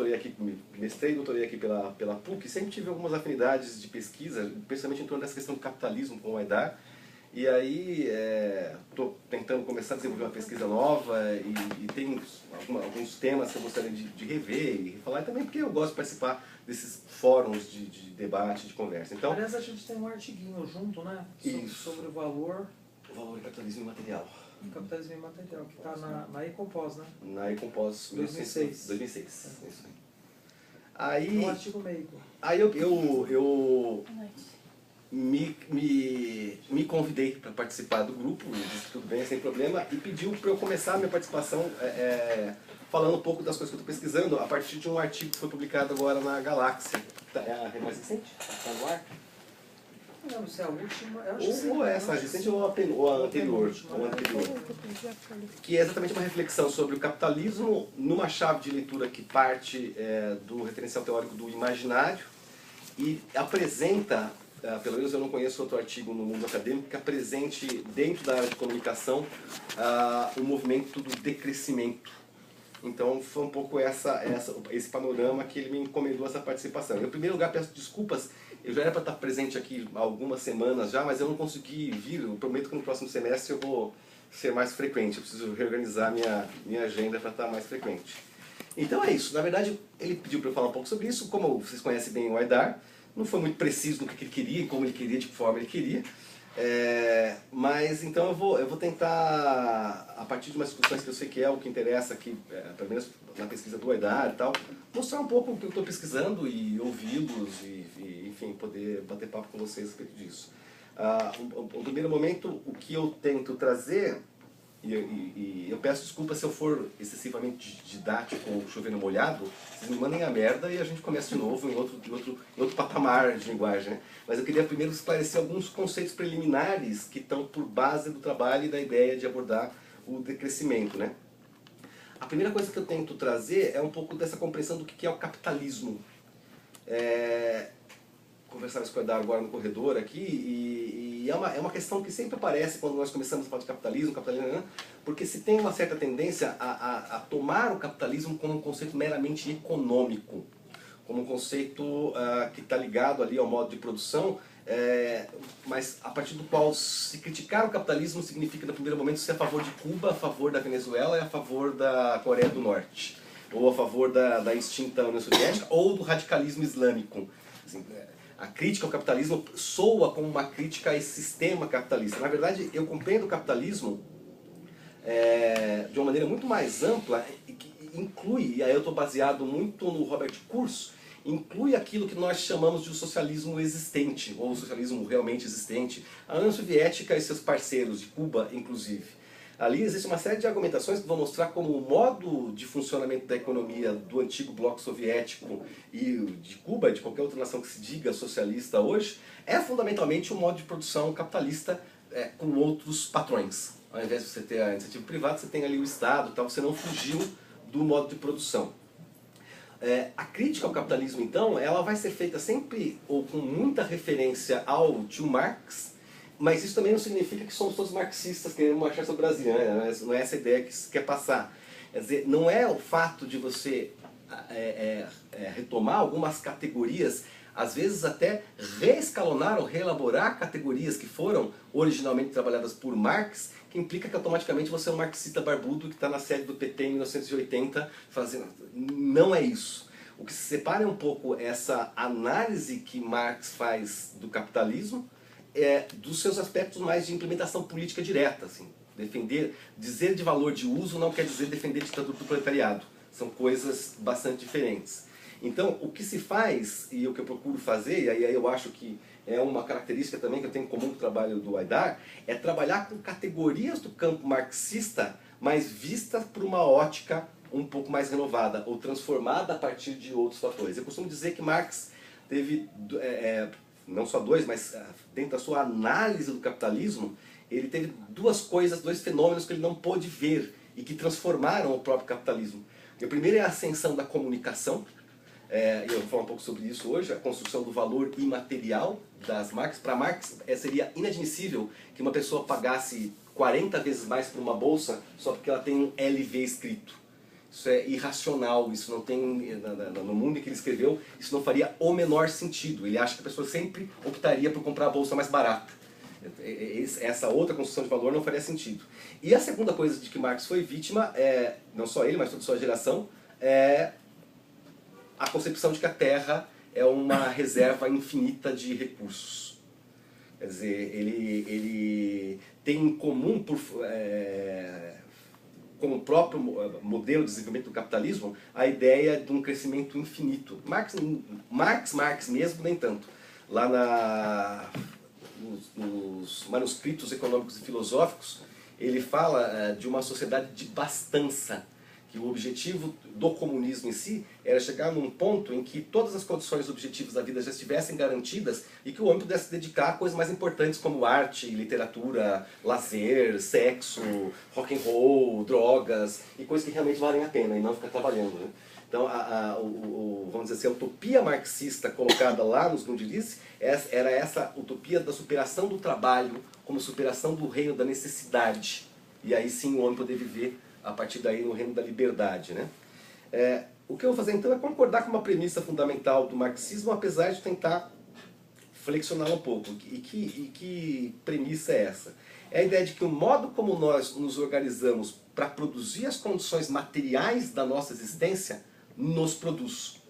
doutorei aqui, mestrei e doutorei aqui pela PUC, sempre tive algumas afinidades de pesquisa, principalmente em torno dessa questão do capitalismo com o Aidar. E aí estou tentando começar a desenvolver uma pesquisa nova e tem alguns temas que eu gostaria de rever e falar, e também porque eu gosto de participar desses fóruns de debate, de conversa. Então, aliás, a gente tem um artiguinho junto, né? Sobre o valor e capitalismo imaterial. Capitalismo imaterial, que está na Ecompos, né? Na Ecompos 2006. 2006. Isso aí. Um artigo meigo. Aí eu me convidei para participar do grupo, disse que tudo bem, sem problema, e pediu para eu começar a minha participação falando um pouco das coisas que eu estou pesquisando a partir de um artigo que foi publicado agora na Galáxia. É a mais recente? Está no ar? Não sei, a última... Ou essa recente ou a anterior. Que é exatamente uma reflexão sobre o capitalismo numa chave de leitura que parte do referencial teórico do imaginário e apresenta, pelo menos eu não conheço outro artigo no mundo acadêmico que apresente dentro da área de comunicação o movimento do decrescimento. Então foi um pouco esse panorama que ele me encomendou essa participação. Em primeiro lugar, peço desculpas, eu já era para estar presente aqui há algumas semanas já, mas eu não consegui vir. Eu prometo que no próximo semestre eu vou ser mais frequente, eu preciso reorganizar minha agenda para estar mais frequente. Então é isso, na verdade ele pediu para eu falar um pouco sobre isso, como vocês conhecem bem o Aidar, não foi muito preciso no que ele queria, como ele queria, de que forma ele queria. Mas então eu vou tentar, a partir de umas discussões que eu sei que é o que interessa aqui, pelo menos na pesquisa do Aidar e tal, mostrar um pouco o que eu estou pesquisando e ouvi-los e, enfim, poder bater papo com vocês a respeito disso. No primeiro momento, o que eu tento trazer, e eu peço desculpa se eu for excessivamente didático ou chovendo molhado, vocês me mandem a merda e a gente começa de novo em outro patamar de linguagem, né? Mas eu queria primeiro esclarecer alguns conceitos preliminares que estão por base do trabalho e da ideia de abordar o decrescimento, né? A primeira coisa que eu tento trazer é um pouco dessa compreensão do que é o capitalismo. Conversava com o Aidar agora no corredor aqui, e é uma questão que sempre aparece quando nós começamos a falar de capitalismo, porque se tem uma certa tendência a tomar o capitalismo como um conceito meramente econômico, como um conceito que está ligado ali ao modo de produção, mas a partir do qual se criticar o capitalismo significa, no primeiro momento, ser a favor de Cuba, a favor da Venezuela e a favor da Coreia do Norte, ou a favor da extinta União Soviética, ou do radicalismo islâmico. Assim, a crítica ao capitalismo soa como uma crítica a esse sistema capitalista. Na verdade, eu compreendo o capitalismo de uma maneira muito mais ampla, que inclui, e aí eu estou baseado muito no Robert Kurz, inclui aquilo que nós chamamos de o socialismo existente, ou o socialismo realmente existente, a União Soviética e seus parceiros, de Cuba inclusive. Ali existe uma série de argumentações que vão mostrar como o modo de funcionamento da economia do antigo bloco soviético e de Cuba, e de qualquer outra nação que se diga socialista hoje, é fundamentalmente um modo de produção capitalista com outros patrões. Ao invés de você ter a iniciativa privada, você tem ali o Estado, tal, você não fugiu do modo de produção. A crítica ao capitalismo, então, ela vai ser feita sempre ou com muita referência ao tio Marx, mas isso também não significa que somos todos marxistas querendo marchar sobre o Brasil, né? Não é essa ideia que se quer passar. Quer dizer, não é o fato de você retomar algumas categorias, às vezes até reescalonar ou reelaborar categorias que foram originalmente trabalhadas por Marx, que implica que automaticamente você é um marxista barbudo que está na sede do PT em 1980 fazendo... Não é isso. O que se separa é um pouco essa análise que Marx faz do capitalismo, dos seus aspectos mais de implementação política direta. Assim. Dizer de valor de uso não quer dizer defender a ditadura do proletariado. São coisas bastante diferentes. Então, o que se faz, e o que eu procuro fazer, e aí eu acho que é uma característica também que eu tenho em comum com o trabalho do Aidar, é trabalhar com categorias do campo marxista, mas vistas por uma ótica um pouco mais renovada, ou transformada a partir de outros fatores. Eu costumo dizer que Marx teve... não só dois, mas dentro da sua análise do capitalismo, ele teve duas coisas, dois fenômenos que ele não pôde ver e que transformaram o próprio capitalismo. O primeiro é a ascensão da comunicação, e eu vou falar um pouco sobre isso hoje, a construção do valor imaterial das marcas. Para Marx seria inadmissível que uma pessoa pagasse 40 vezes mais por uma bolsa só porque ela tem um LV escrito. Isso é irracional, isso não tem, no mundo em que ele escreveu, isso não faria o menor sentido. Ele acha que a pessoa sempre optaria por comprar a bolsa mais barata. Essa outra construção de valor não faria sentido. E a segunda coisa de que Marx foi vítima, não só ele, mas toda a sua geração, é a concepção de que a Terra é uma reserva infinita de recursos. Quer dizer, ele tem em comum, como o próprio modelo de desenvolvimento do capitalismo, a ideia de um crescimento infinito. Marx mesmo, nem tanto. Lá nos manuscritos econômicos e filosóficos, ele fala de uma sociedade de bastança, que o objetivo do comunismo em si era chegar num ponto em que todas as condições objetivas da vida já estivessem garantidas e que o homem pudesse se dedicar a coisas mais importantes como arte, literatura, lazer, sexo, rock and roll, drogas e coisas que realmente valem a pena e não ficar trabalhando, né? Então, vamos dizer assim, a utopia marxista colocada lá nos Grundrisse era essa utopia da superação do trabalho como superação do reino da necessidade. E aí sim o homem poder viver a partir daí no reino da liberdade, né? O que eu vou fazer então é concordar com uma premissa fundamental do marxismo, apesar de tentar flexionar um pouco. E que premissa é essa? É a ideia de que o modo como nós nos organizamos para produzir as condições materiais da nossa existência nos produz.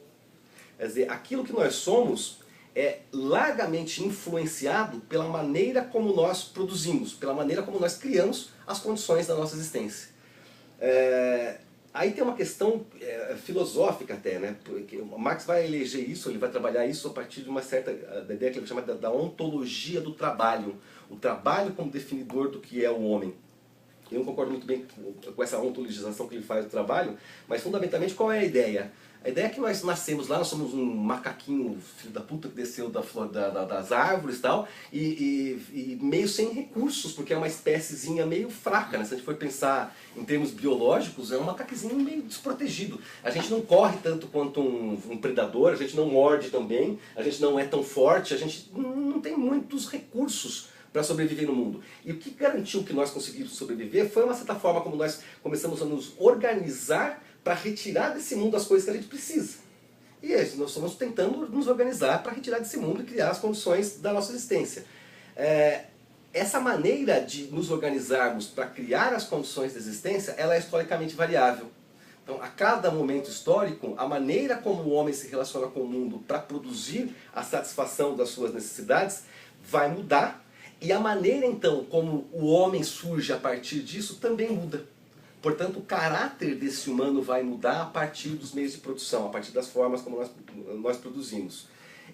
Quer dizer, aquilo que nós somos é largamente influenciado pela maneira como nós produzimos, pela maneira como nós criamos as condições da nossa existência. Aí tem uma questão filosófica até, né? Porque o Marx vai eleger isso, ele vai trabalhar isso a partir de uma certa da ideia que ele chama da ontologia do trabalho. O trabalho como definidor do que é o homem. Eu não concordo muito bem com essa ontologização que ele faz do trabalho, mas fundamentalmente qual é a ideia? A ideia é que nós nascemos lá, nós somos um macaquinho filho da puta que desceu das árvores e tal, e meio sem recursos, porque é uma espéciezinha meio fraca, né? Se a gente for pensar em termos biológicos, é um macaquinho meio desprotegido. A gente não corre tanto quanto um predador, a gente não morde também, a gente não é tão forte, a gente não tem muitos recursos para sobreviver no mundo. E o que garantiu que nós conseguimos sobreviver foi uma certa forma como nós começamos a nos organizar para retirar desse mundo as coisas que a gente precisa. E nós estamos tentando nos organizar para retirar desse mundo e criar as condições da nossa existência. Essa maneira de nos organizarmos para criar as condições da existência, ela é historicamente variável. Então, a cada momento histórico, a maneira como o homem se relaciona com o mundo para produzir a satisfação das suas necessidades vai mudar. E a maneira, então, como o homem surge a partir disso também muda. Portanto, o caráter desse humano vai mudar a partir dos meios de produção, a partir das formas como nós produzimos.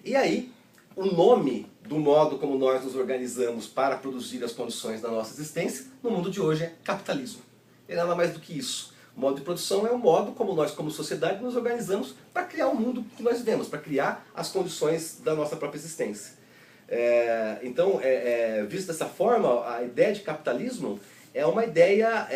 E aí, o nome do modo como nós nos organizamos para produzir as condições da nossa existência, no mundo de hoje é capitalismo. É nada mais do que isso. O modo de produção é o modo como nós, como sociedade, nos organizamos para criar o mundo que nós vivemos, para criar as condições da nossa própria existência. Então, visto dessa forma, a ideia de capitalismo é uma ideia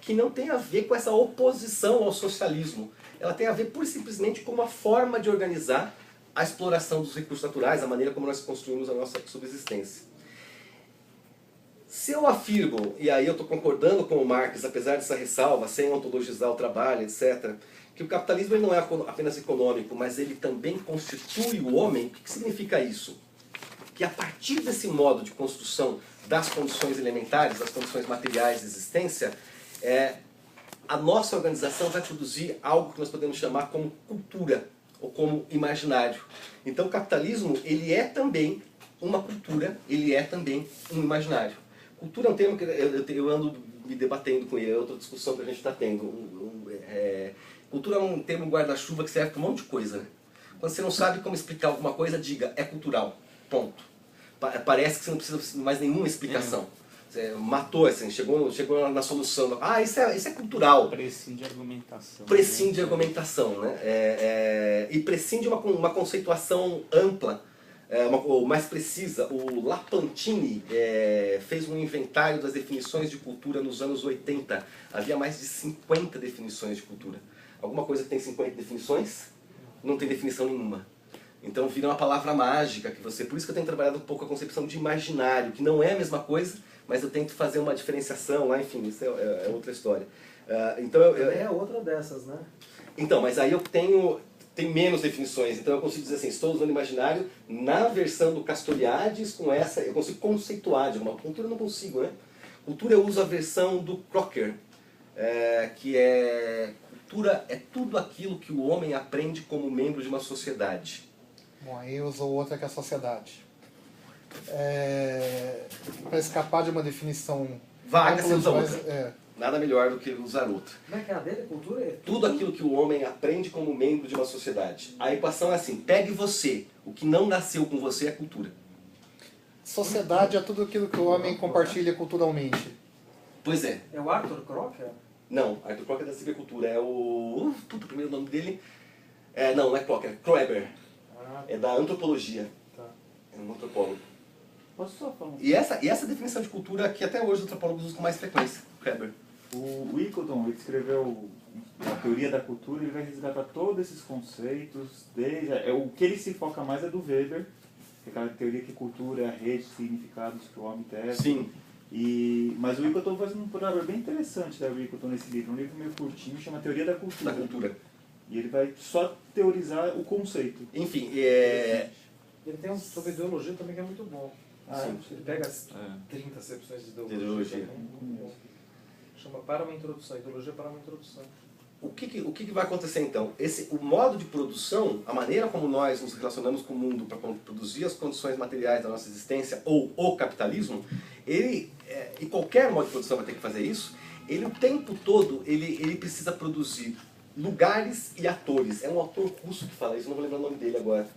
que não tem a ver com essa oposição ao socialismo. Ela tem a ver pura e simplesmente com uma forma de organizar a exploração dos recursos naturais, a maneira como nós construímos a nossa subsistência. Se eu afirmo, e aí eu estou concordando com o Marx, apesar dessa ressalva, sem ontologizar o trabalho, etc., que o capitalismo ele não é apenas econômico, mas ele também constitui o homem, o que significa isso? Que a partir desse modo de construção das condições elementares, das condições materiais de existência, a nossa organização vai produzir algo que nós podemos chamar como cultura, ou como imaginário. Então o capitalismo ele é também uma cultura, ele é também um imaginário. Cultura é um termo que eu ando me debatendo com ele, é outra discussão que a gente está tendo. Cultura é um termo guarda-chuva que serve para um monte de coisa, né? Quando você não sabe como explicar alguma coisa, diga, é cultural. Ponto. Parece que você não precisa de mais nenhuma explicação. Você matou, assim, chegou na solução. Isso é cultural. Prescinde de argumentação. Prescinde de argumentação, né? E prescinde de uma conceituação ampla, ou mais precisa. O Lapantini fez um inventário das definições de cultura nos anos 80. Havia mais de 50 definições de cultura. Alguma coisa que tem 50 definições, não tem definição nenhuma. Então vira uma palavra mágica que você... Por isso que eu tenho trabalhado um pouco a concepção de imaginário, que não é a mesma coisa, mas eu tento fazer uma diferenciação lá, enfim, isso é outra história. Então, Também é outra dessas, né? então, mas aí eu tenho menos definições, então eu consigo dizer assim, estou usando imaginário na versão do Castoriadis com essa, eu consigo conceituar de alguma cultura, eu não consigo, né? Cultura eu uso a versão do Crocker, que é cultura é tudo aquilo que o homem aprende como membro de uma sociedade. Bom, aí usou outra que é a sociedade. Para escapar de uma definição Vaga, você usa mas, outra. Nada melhor do que usar outra. Como é que é a dele? Cultura é Tudo aquilo que o homem aprende como membro de uma sociedade. A equação é assim, pegue você, o que não nasceu com você é cultura. Sociedade é tudo aquilo que o homem compartilha culturalmente. Pois é. É o Arthur Crocker? Não, Arthur Crocker é da cibercultura, é o... o primeiro nome dele... não é Crocker, é Kroeber. É da antropologia. Tá. É um antropólogo. Posso só falar? E essa definição de cultura que até hoje os antropólogos usam com mais frequência, Kroeber. O Wickleton, ele escreveu a teoria da cultura, ele vai resgatar todos esses conceitos, o que ele se foca mais é do Weber, que é aquela teoria que cultura é a rede de significados que o homem teve. Sim. Mas o Wickleton faz um programa bem interessante da Wickleton nesse livro, um livro meio curtinho, chama Teoria da Cultura. Da cultura. E ele vai só teorizar o conceito. Enfim, Ele tem um sobre ideologia também que é muito bom. Sim. Ele pega as 30 acepções de ideologia. Ideologia. Chama Para uma Introdução, Ideologia para uma Introdução. O que vai acontecer então? O modo de produção, a maneira como nós nos relacionamos com o mundo para produzir as condições materiais da nossa existência, ou o capitalismo, e qualquer modo de produção vai ter que fazer isso, ele o tempo todo ele precisa produzir lugares e atores. É um autor russo que fala isso, não vou lembrar o nome dele agora.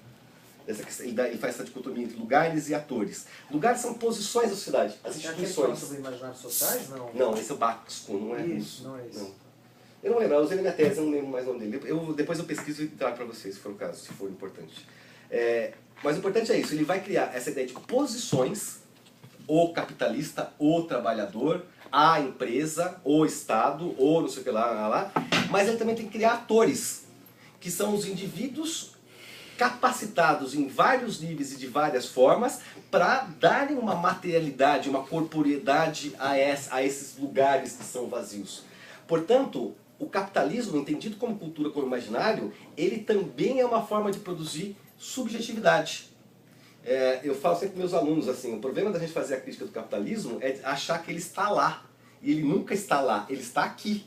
Ele faz essa dicotomia entre lugares e atores. Lugares são posições da sociedade, as É aquele que fala instituições. sobre imaginários sociais? Não. Não, esse é o Baxco, não é Isso, russo. não é isso. Não. Eu não lembro, eu usei na minha tese, eu não lembro mais o nome dele. Depois eu pesquiso e trago para vocês, se for o caso, se for importante. Mas o importante é isso, ele vai criar essa ideia de posições, o capitalista, o trabalhador, a empresa, o Estado, ou não sei o que lá, mas ele também tem que criar atores, que são os indivíduos capacitados em vários níveis e de várias formas para darem uma materialidade, uma corporeidade a esses lugares que são vazios. Portanto, o capitalismo, entendido como cultura, como imaginário, ele também é uma forma de produzir subjetividade. Eu falo sempre com meus alunos assim, o problema da gente fazer a crítica do capitalismo é achar que ele está lá. E ele nunca está lá, ele está aqui.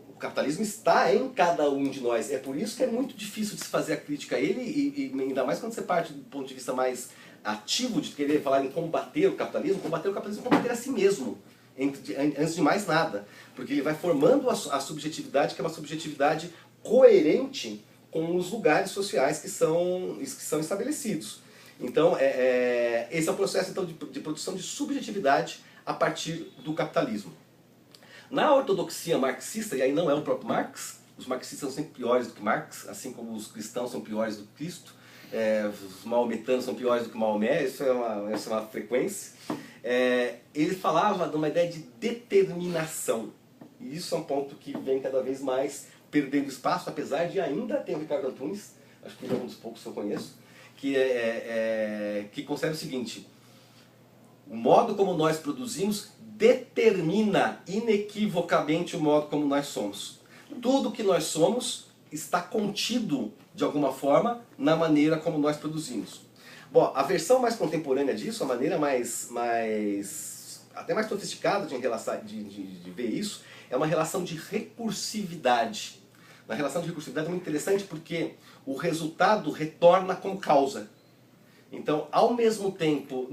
O capitalismo está em cada um de nós. É por isso que é muito difícil de se fazer a crítica a ele, e ainda mais quando você parte do ponto de vista mais ativo, de querer falar em combater o capitalismo é combater a si mesmo, antes de mais nada. Porque ele vai formando a subjetividade, que é uma subjetividade coerente com os lugares sociais que são estabelecidos. Então, esse é o processo então, de produção de subjetividade a partir do capitalismo. Na ortodoxia marxista, e aí não é o próprio Marx, os marxistas são sempre piores do que Marx, assim como os cristãos são piores do que Cristo, os maometanos são piores do que Maomé, isso é uma frequência. Ele falava de uma ideia de determinação. E isso é um ponto que vem cada vez mais perdendo espaço, apesar de ainda ter o Ricardo Antunes, acho que ele é um dos poucos que eu conheço, que concebe o seguinte: o modo como nós produzimos determina inequivocamente o modo como nós somos. Tudo que nós somos está contido, de alguma forma, na maneira como nós produzimos. Bom, a versão mais contemporânea disso, a maneira até mais sofisticada de ver isso, é uma relação de recursividade. Na relação de recursividade é muito interessante porque o resultado retorna como causa. Então, ao mesmo tempo,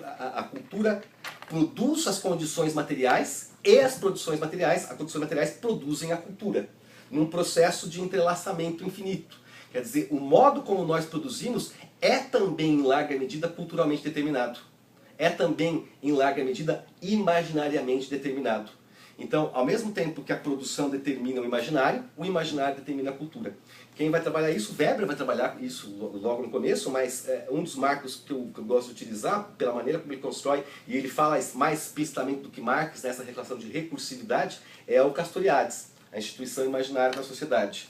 a cultura produz as condições materiais e as condições materiais produzem a cultura, num processo de entrelaçamento infinito. Quer dizer, o modo como nós produzimos é também, em larga medida, culturalmente determinado. É também, em larga medida, imaginariamente determinado. Então, ao mesmo tempo que a produção determina o imaginário determina a cultura. Quem vai trabalhar isso? Weber vai trabalhar isso logo no começo, mas um dos marcos que eu gosto de utilizar, pela maneira como ele constrói, e ele fala mais explicitamente do que Marx, nessa relação de recursividade, é o Castoriadis, a instituição imaginária da sociedade.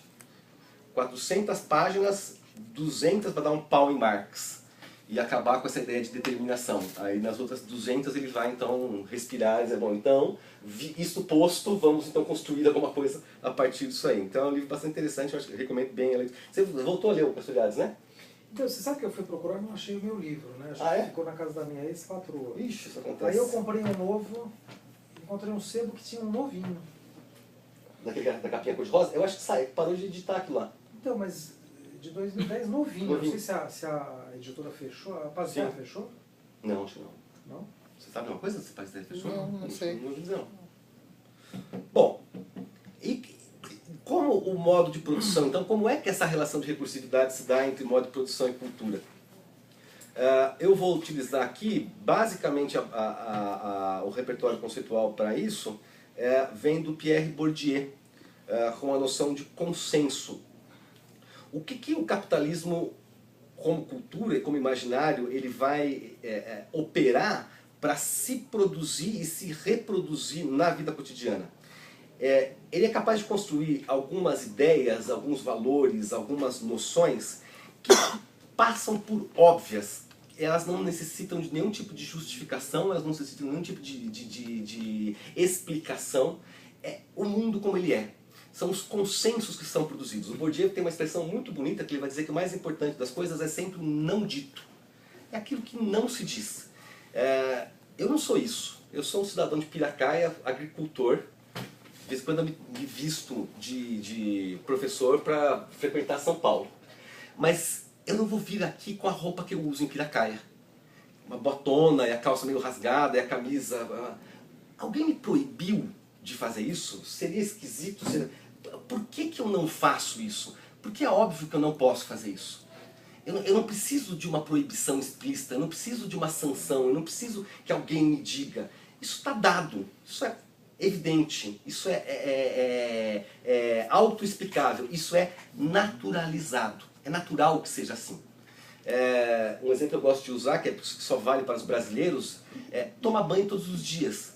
400 páginas, 200 para dar um pau em Marx. e acabar com essa ideia de determinação. Aí nas outras 200 ele vai então respirar e dizer, bom, então, isto posto, vamos então construir alguma coisa a partir disso aí. Então é um livro bastante interessante, eu acho que eu recomendo bem a leitura. Você voltou a ler o Pastoriades, né? Então, você sabe que eu fui procurar e não achei o meu livro, né? Acho Ah, que é? ficou na casa da minha ex-patroa. Ixi, isso acontece. Aí eu comprei um novo, encontrei um sebo que tinha um novinho. Da capinha cor-de-rosa? Eu acho que parou de editar aquilo lá. Então, mas de 2010, novinho. Não sei se a editora fechou, a Pazia fechou? Não, acho que não. Não? Você sabe uma coisa? Você faz ideia fechou? Não sei. Não ouvi dizer não. Bom, e como o modo de produção, então como é que essa relação de recursividade se dá entre modo de produção e cultura? Eu vou utilizar aqui, basicamente, o repertório conceitual para isso vem do Pierre Bourdieu, com a noção de consenso. O que o capitalismo, como cultura e como imaginário, ele vai operar para se produzir e se reproduzir na vida cotidiana? Ele é capaz de construir algumas ideias, alguns valores, algumas noções que passam por óbvias. Elas não necessitam de nenhum tipo de justificação, elas não necessitam de nenhum tipo de explicação. É o mundo como ele é. São os consensos que são produzidos. O Bourdieu tem uma expressão muito bonita que ele vai dizer que o mais importante das coisas é sempre o não dito. É aquilo que não se diz. Eu não sou isso. Eu sou um cidadão de Piracaia, agricultor. De vez em quando eu me visto de professor para frequentar São Paulo. Mas eu não vou vir aqui com a roupa que eu uso em Piracaia. Uma botona e a calça meio rasgada e a camisa... Alguém me proibiu de fazer isso? Seria esquisito? Por que eu não faço isso? Porque é óbvio que eu não posso fazer isso. Eu não preciso de uma proibição explícita, eu não preciso de uma sanção, eu não preciso que alguém me diga. Isso está dado, isso é evidente, isso é autoexplicável, isso é naturalizado. É natural que seja assim. Um exemplo que eu gosto de usar, que só vale para os brasileiros, é tomar banho todos os dias.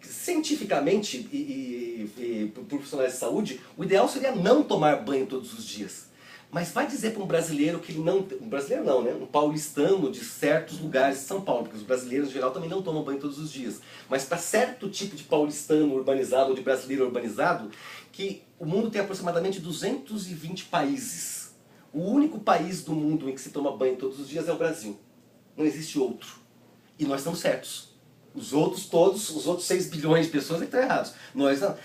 Cientificamente e por profissionais de saúde, o ideal seria não tomar banho todos os dias. Mas vai dizer para um brasileiro que ele não... Um brasileiro não, né? Um paulistano de certos lugares de São Paulo, porque os brasileiros em geral também não tomam banho todos os dias. Mas para certo tipo de paulistano urbanizado ou de brasileiro urbanizado, que o mundo tem aproximadamente 220 países. O único país do mundo em que se toma banho todos os dias é o Brasil. Não existe outro. E nós estamos certos. Os outros todos, os outros 6 bilhões de pessoas estão errados. Nós não.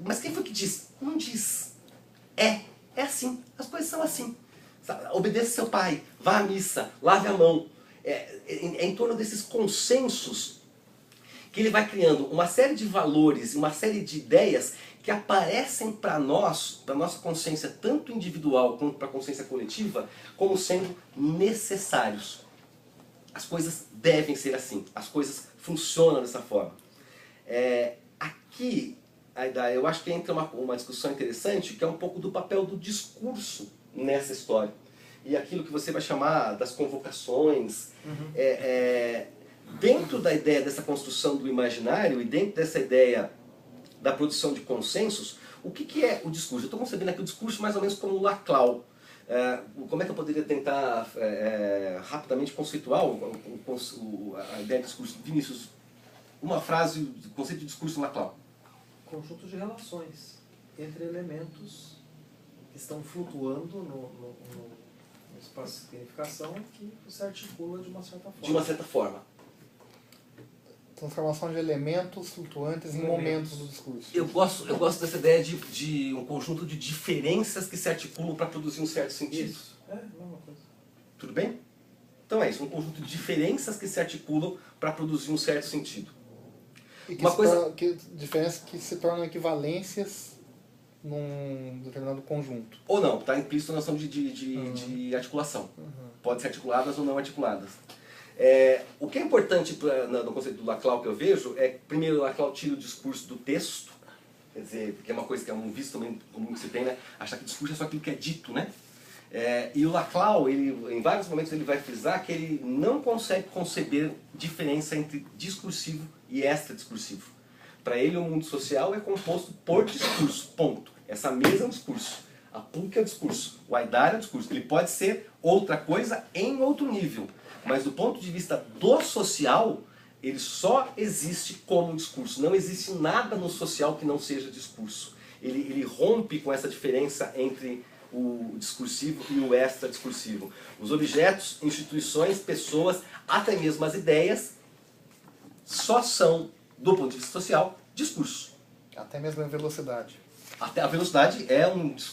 Mas quem foi que disse? Não diz. É assim. As coisas são assim. Obedeça seu pai, vá à missa, lave a mão. É em torno desses consensos que ele vai criando uma série de valores, uma série de ideias que aparecem para nós, para a nossa consciência, tanto individual quanto para a consciência coletiva, como sendo necessários. As coisas devem ser assim, as coisas funcionam dessa forma. Aqui, eu acho que entra uma discussão interessante, que é um pouco do papel do discurso nessa história. E aquilo que você vai chamar das convocações. Dentro da ideia dessa construção do imaginário e dentro dessa ideia da produção de consensos, o que é o discurso? Eu estou concebendo aqui o discurso mais ou menos como o Laclau. Como é que eu poderia tentar rapidamente conceituar a ideia de discurso? Vinícius, uma frase, o conceito de discurso no Laclau. Conjunto de relações entre elementos que estão flutuando no espaço de significação que se articula de uma certa forma. De uma certa forma. Transformação de elementos flutuantes em momentos do discurso. Eu gosto dessa ideia de um conjunto de diferenças que se articulam para produzir um certo sentido. Isso, a mesma coisa. Tudo bem? Então é isso, um conjunto de diferenças que se articulam para produzir um certo sentido. E diferenças que se tornam equivalências num determinado conjunto. Ou não, está implícito na noção de articulação. Pode ser articuladas ou não articuladas. O que é importante no conceito do Laclau que eu vejo é, primeiro, o Laclau tira o discurso do texto, quer dizer, que é uma coisa que é um vício também comum que se tem, né? Achar que o discurso é só aquilo que é dito, né? E o Laclau, em vários momentos, ele vai frisar que ele não consegue conceber diferença entre discursivo e extradiscursivo. Para ele, o mundo social é composto por discurso, ponto. Essa mesa é um discurso. A PUC é o discurso, o Haidar é o discurso. Ele pode ser outra coisa em outro nível, mas do ponto de vista do social, ele só existe como discurso. Não existe nada no social que não seja discurso. Ele rompe com essa diferença entre o discursivo e o extra-discursivo. Os objetos, instituições, pessoas, até mesmo as ideias, só são, do ponto de vista social, discurso. Até mesmo em velocidade. Até a velocidade é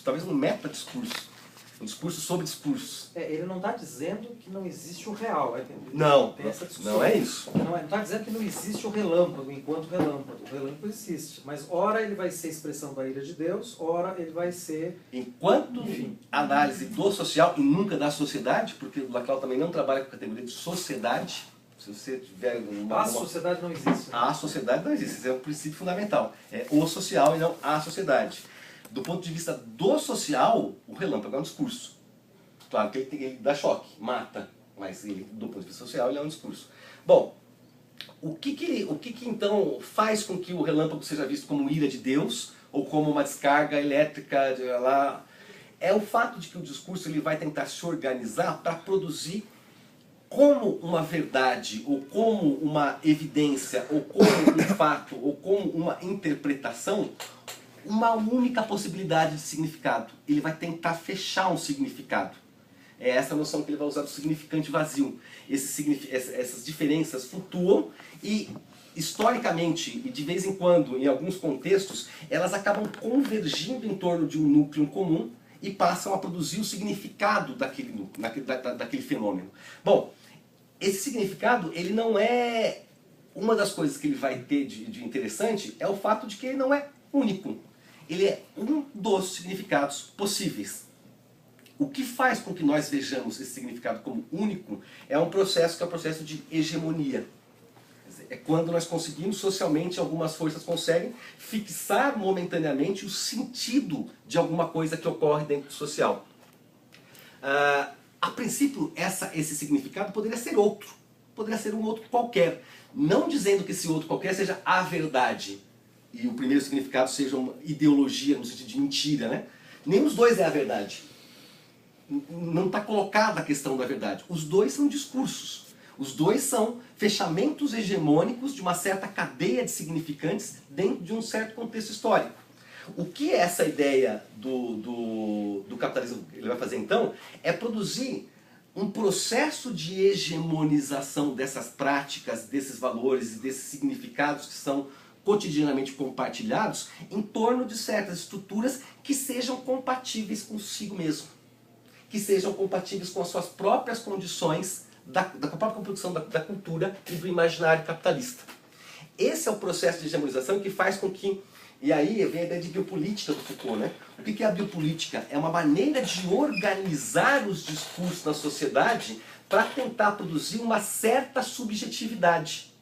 talvez um meta-discurso. Um discurso sobre discurso. Ele não está dizendo que não existe o real, vai entender? Não, Tem essa discussão. não é isso. Não está dizendo que não existe o relâmpago enquanto relâmpago. O relâmpago existe, mas ora ele vai ser expressão da ira de Deus, ora ele vai ser... Enquanto Enfim. análise do social e nunca da sociedade, porque o Laclau também não trabalha com a categoria de sociedade. Se você tiver A sociedade não existe. Né? A sociedade não existe, esse é um princípio fundamental. É o social e não a sociedade. Do ponto de vista do social, o relâmpago é um discurso. Claro que ele dá choque, mata, mas ele, do ponto de vista social, ele é um discurso. Bom, o que então faz com que o relâmpago seja visto como ira de Deus ou como uma descarga elétrica de lá? É o fato de que o discurso ele vai tentar se organizar para produzir como uma verdade, ou como uma evidência, ou como um fato, ou como uma interpretação, uma única possibilidade de significado. Ele vai tentar fechar um significado. É essa noção que ele vai usar do significante vazio. Essas diferenças flutuam e, historicamente, e de vez em quando, em alguns contextos, elas acabam convergindo em torno de um núcleo comum e passam a produzir o significado daquele fenômeno. Bom, esse significado, ele não é... Uma das coisas que ele vai ter de interessante é o fato de que ele não é único. Ele é um dos significados possíveis. O que faz com que nós vejamos esse significado como único é um processo que é o processo de hegemonia. É quando nós conseguimos, socialmente, algumas forças conseguem fixar momentaneamente o sentido de alguma coisa que ocorre dentro do social. A princípio, esse significado poderia ser outro. Poderia ser um outro qualquer. Não dizendo que esse outro qualquer seja a verdade. E o primeiro significado seja uma ideologia, no sentido de mentira, né? Nenhum dos dois é a verdade. Não está colocada a questão da verdade. Os dois são discursos. Os dois são fechamentos hegemônicos de uma certa cadeia de significantes dentro de um certo contexto histórico. O que essa ideia do capitalismo ele vai fazer então é produzir um processo de hegemonização dessas práticas, desses valores e desses significados que são cotidianamente compartilhados em torno de certas estruturas que sejam compatíveis consigo mesmo, que sejam compatíveis com as suas próprias condições da própria produção da cultura e do imaginário capitalista. Esse é o processo de hegemonização que faz com que... E aí vem a ideia de biopolítica do Foucault, né? O que é a biopolítica? É uma maneira de organizar os discursos na sociedade para tentar produzir uma certa subjetividade,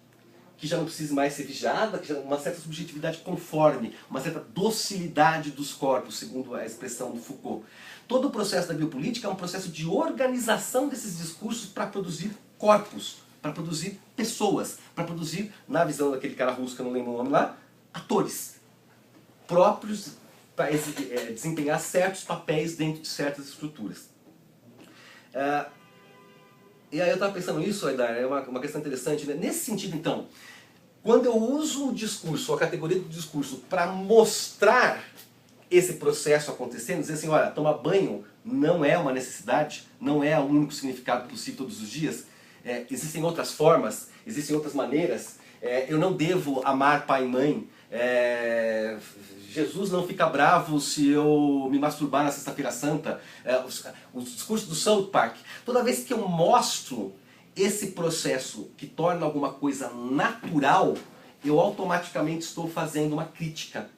que já não precisa mais ser vigiada, que já uma certa subjetividade conforme, uma certa docilidade dos corpos, segundo a expressão do Foucault. Todo o processo da biopolítica é um processo de organização desses discursos para produzir corpos, para produzir pessoas, para produzir, na visão daquele cara russo que eu não lembro o nome lá, atores próprios para desempenhar certos papéis dentro de certas estruturas. E aí eu estava pensando nisso, Haidar, é uma questão interessante, né? Nesse sentido, então, quando eu uso o discurso, a categoria do discurso, para mostrar esse processo acontecendo, dizer assim, olha, tomar banho não é uma necessidade, não é o único significado possível todos os dias, existem outras formas, existem outras maneiras, eu não devo amar pai e mãe, Jesus não fica bravo se eu me masturbar na Sexta-feira Santa, os discursos do South Park. Toda vez que eu mostro esse processo que torna alguma coisa natural, eu automaticamente estou fazendo uma crítica.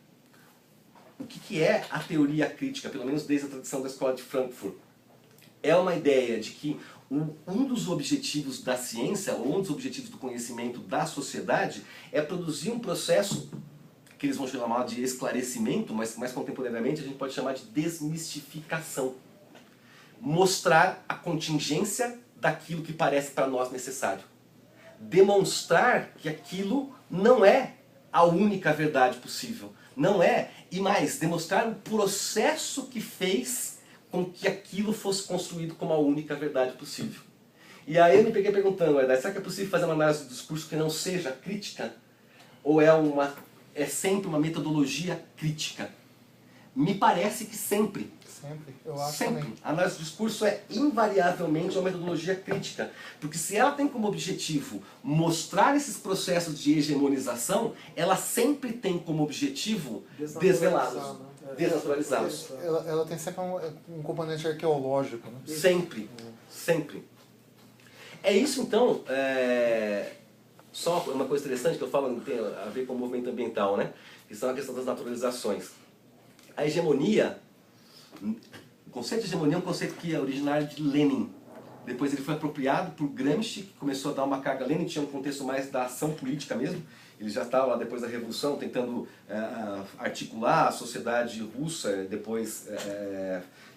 O que é a teoria crítica, pelo menos desde a tradição da escola de Frankfurt? É uma ideia de que um dos objetivos da ciência, ou um dos objetivos do conhecimento da sociedade, é produzir um processo que eles vão chamar de esclarecimento, mas mais contemporaneamente a gente pode chamar de desmistificação. Mostrar a contingência daquilo que parece para nós necessário. Demonstrar que aquilo não é a única verdade possível. Não é, e mais, demonstrar o processo que fez com que aquilo fosse construído como a única verdade possível. E aí eu me peguei perguntando, será que é possível fazer uma análise do discurso que não seja crítica? Ou é sempre uma metodologia crítica? Me parece que sempre. Sempre, eu acho Sempre. também. A análise do discurso é invariavelmente uma metodologia crítica. Porque se ela tem como objetivo mostrar esses processos de hegemonização, ela sempre tem como objetivo desvelá-los, desnaturalizá-los. Ela tem sempre um componente arqueológico, né? Sempre. Sempre. É isso então, só uma coisa interessante que eu falo, tem a ver com o movimento ambiental, né? Que são a questão das naturalizações. A hegemonia, o conceito de hegemonia é um conceito que é originário de Lenin. Depois ele foi apropriado por Gramsci, que começou a dar uma carga. Lenin tinha um contexto mais da ação política mesmo. Ele já estava lá depois da Revolução tentando articular a sociedade russa, depois,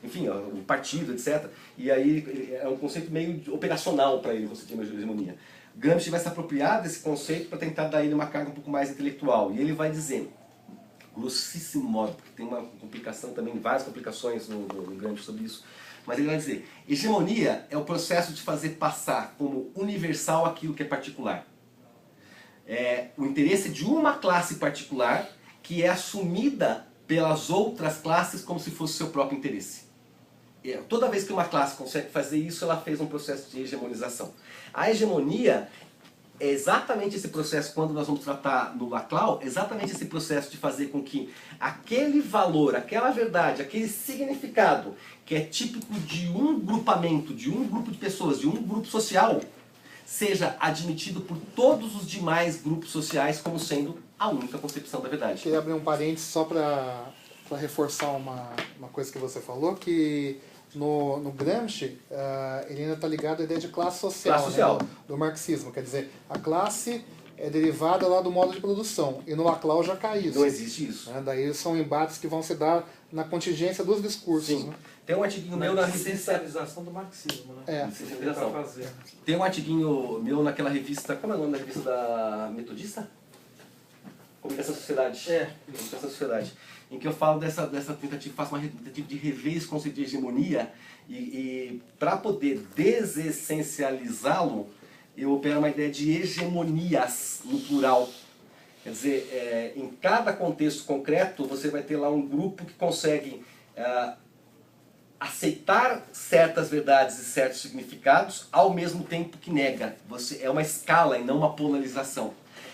enfim, o partido, etc. E aí é um conceito meio operacional para ele, o conceito de hegemonia. Gramsci vai se apropriar desse conceito para tentar dar a ele uma carga um pouco mais intelectual. E ele vai dizer, grossíssimo modo, porque tem uma complicação também, várias complicações no Gramsci sobre isso, mas ele vai dizer, hegemonia é o processo de fazer passar como universal aquilo que é particular. É o interesse de uma classe particular que é assumida pelas outras classes como se fosse seu próprio interesse. Toda vez que uma classe consegue fazer isso, ela fez um processo de hegemonização. A hegemonia é exatamente esse processo, quando nós vamos tratar no Laclau, exatamente esse processo de fazer com que aquele valor, aquela verdade, aquele significado que é típico de um grupamento, de um grupo de pessoas, de um grupo social, seja admitido por todos os demais grupos sociais como sendo a única concepção da verdade. Queria abrir um parênteses só para reforçar uma coisa que você falou, que no Gramsci ele ainda está ligado à ideia de classe social, Classe social. Né, do marxismo. Quer dizer, a classe é derivada lá do modo de produção. E no Laclau já cai isso. Não existe isso. Né? Daí são embates que vão se dar na contingência dos discursos. Sim. Né? Tem um artiguinho meu na revista... Essencialização do marxismo, né? É. Essencialização. Tentar fazer. Tem um artiguinho meu naquela revista... Como é o nome da revista da Metodista? Comunicação e Sociedade. Comunicação e Sociedade. Em que eu falo dessa tentativa, faço uma tentativa de rever esse conceito de hegemonia e para poder desessencializá-lo, eu opero uma ideia de hegemonias no plural. Quer dizer, em cada contexto concreto, você vai ter lá um grupo que consegue aceitar certas verdades e certos significados ao mesmo tempo que nega. É uma escala e não uma polarização.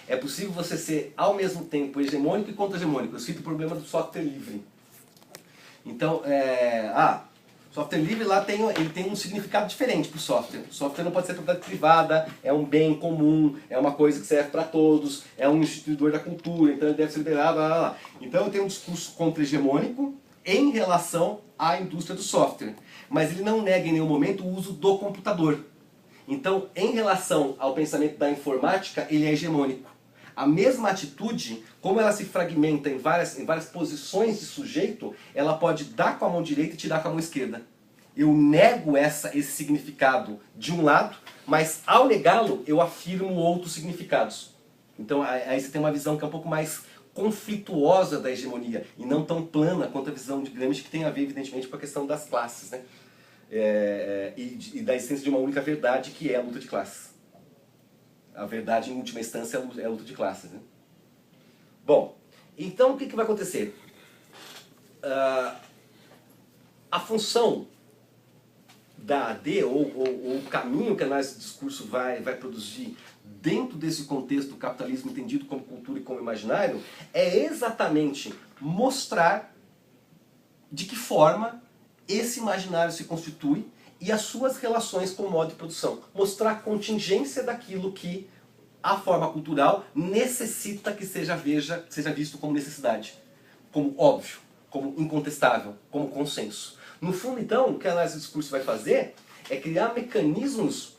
É possível você ser ao mesmo tempo hegemônico e contra-hegemônico. Eu cito o problema do software livre. Então, software livre lá ele tem um significado diferente para o software. O software não pode ser propriedade privada, é um bem comum, é uma coisa que serve para todos, é um instituidor da cultura, então ele deve ser liberado, blá, blá, blá. Então eu tenho um discurso contra-hegemônico em relação à indústria do software. Mas ele não nega em nenhum momento o uso do computador. Então, em relação ao pensamento da informática, ele é hegemônico. A mesma atitude, como ela se fragmenta em várias posições de sujeito, ela pode dar com a mão direita e tirar com a mão esquerda. Eu nego esse significado de um lado, mas ao negá-lo, eu afirmo outros significados. Então aí você tem uma visão que é um pouco mais conflituosa da hegemonia, e não tão plana quanto a visão de Gramsci, que tem a ver, evidentemente, com a questão das classes, né? E da existência de uma única verdade, que é a luta de classes. A verdade, em última instância, é a luta de classes. Né? Bom, então o que vai acontecer? A função da AD, ou o caminho que a análise do discurso vai produzir dentro desse contexto do capitalismo entendido como cultura e como imaginário, é exatamente mostrar de que forma esse imaginário se constitui e as suas relações com o modo de produção. Mostrar a contingência daquilo que a forma cultural necessita que seja visto como necessidade, como óbvio, como incontestável, como consenso. No fundo, então, o que a análise do discurso vai fazer é criar mecanismos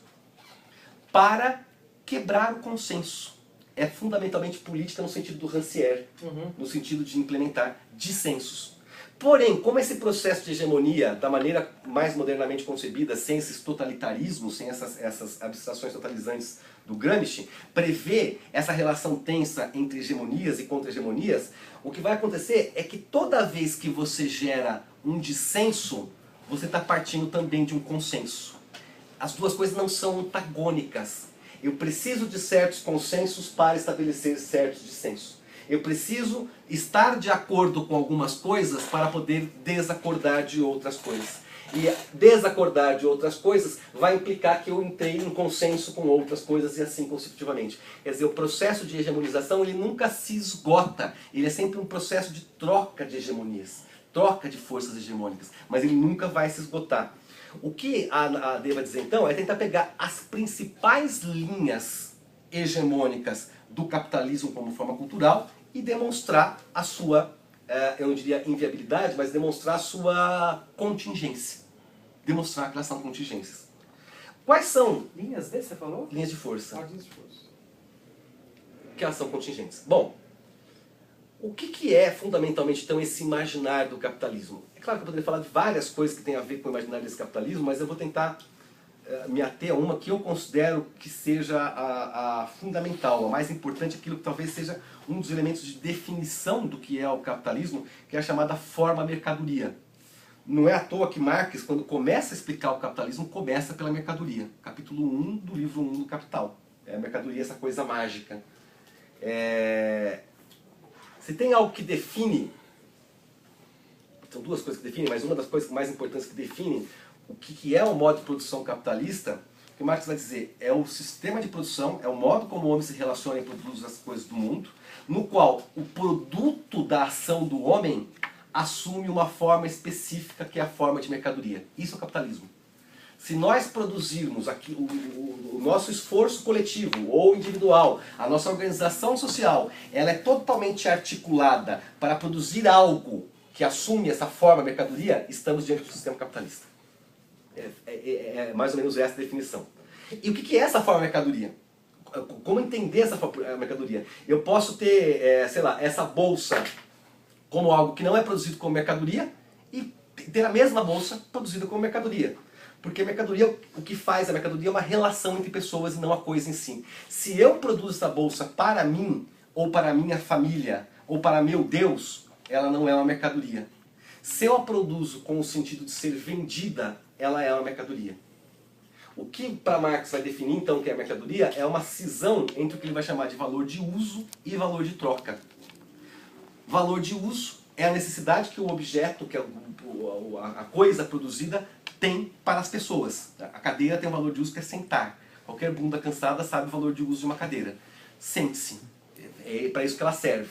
para quebrar o consenso. É fundamentalmente política no sentido do Rancière, no sentido de implementar dissensos. Porém, como esse processo de hegemonia, da maneira mais modernamente concebida, sem esses totalitarismos, sem essas abstrações totalizantes do Gramsci, prevê essa relação tensa entre hegemonias e contra-hegemonias, o que vai acontecer é que toda vez que você gera um dissenso, você está partindo também de um consenso. As duas coisas não são antagônicas. Eu preciso de certos consensos para estabelecer certos dissensos. Eu preciso estar de acordo com algumas coisas para poder desacordar de outras coisas. E desacordar de outras coisas vai implicar que eu entrei em consenso com outras coisas e assim consecutivamente. Quer dizer, o processo de hegemonização ele nunca se esgota. Ele é sempre um processo de troca de hegemonias, troca de forças hegemônicas, mas ele nunca vai se esgotar. O que a Dê vai dizer então é tentar pegar as principais linhas hegemônicas do capitalismo como forma cultural e demonstrar a sua, eu não diria inviabilidade, mas demonstrar a sua contingência. Demonstrar que elas são contingências. Quais são Linhas D, você falou? linhas de força? Linhas de força. Que elas são contingentes. Bom, o que é fundamentalmente então esse imaginário do capitalismo? É claro que eu poderia falar de várias coisas que têm a ver com o imaginário desse capitalismo, mas eu vou tentar me ater a uma que eu considero que seja a fundamental, a mais importante, aquilo que talvez seja um dos elementos de definição do que é o capitalismo, que é a chamada forma-mercadoria. Não é à toa que Marx, quando começa a explicar o capitalismo, começa pela mercadoria. Capítulo 1 do livro 1 do Capital. É a mercadoria, essa coisa mágica. Se tem algo que define, são duas coisas que definem, mas uma das coisas mais importantes que define o que é o modo de produção capitalista, que o Marx vai dizer, é o sistema de produção, é o modo como o homem se relaciona e produz as coisas do mundo, no qual o produto da ação do homem assume uma forma específica que é a forma de mercadoria. Isso é o capitalismo. Se nós produzirmos aqui o nosso esforço coletivo ou individual, a nossa organização social, ela é totalmente articulada para produzir algo que assume essa forma mercadoria, estamos diante do sistema capitalista. É mais ou menos essa a definição. E o que é essa forma mercadoria? Como entender essa forma mercadoria? Eu posso ter, sei lá, essa bolsa como algo que não é produzido como mercadoria e ter a mesma bolsa produzida como mercadoria. Porque a mercadoria, o que faz a mercadoria é uma relação entre pessoas e não a coisa em si. Se eu produzo essa bolsa para mim, ou para a minha família, ou para meu Deus, ela não é uma mercadoria. Se eu a produzo com o sentido de ser vendida, ela é uma mercadoria. O que para Marx vai definir então que é a mercadoria é uma cisão entre o que ele vai chamar de valor de uso e valor de troca. Valor de uso é a necessidade que o objeto, que a coisa produzida tem para as pessoas. A cadeira tem um valor de uso que é sentar. Qualquer bunda cansada sabe o valor de uso de uma cadeira. Sente-se. É para isso que ela serve.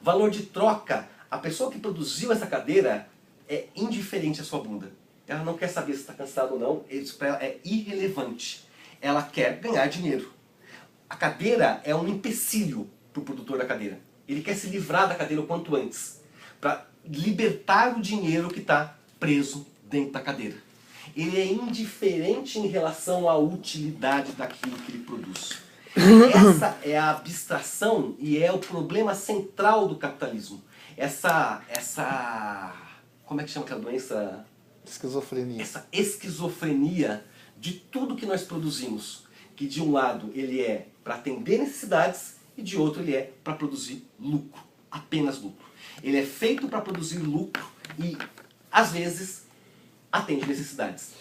Valor de troca, a pessoa que produziu essa cadeira é indiferente à sua bunda. Ela não quer saber se está cansado ou não, isso para ela é irrelevante. Ela quer ganhar dinheiro. A cadeira é um empecilho para o produtor da cadeira. Ele quer se livrar da cadeira o quanto antes, para libertar o dinheiro que está preso dentro da cadeira. Ele é indiferente em relação à utilidade daquilo que ele produz. Essa é a abstração e é o problema central do capitalismo. Como é que chama aquela doença? Esquizofrenia. Essa esquizofrenia de tudo que nós produzimos. Que de um lado ele é para atender necessidades e de outro ele é para produzir lucro. Apenas lucro. Ele é feito para produzir lucro e, às vezes, atende necessidades.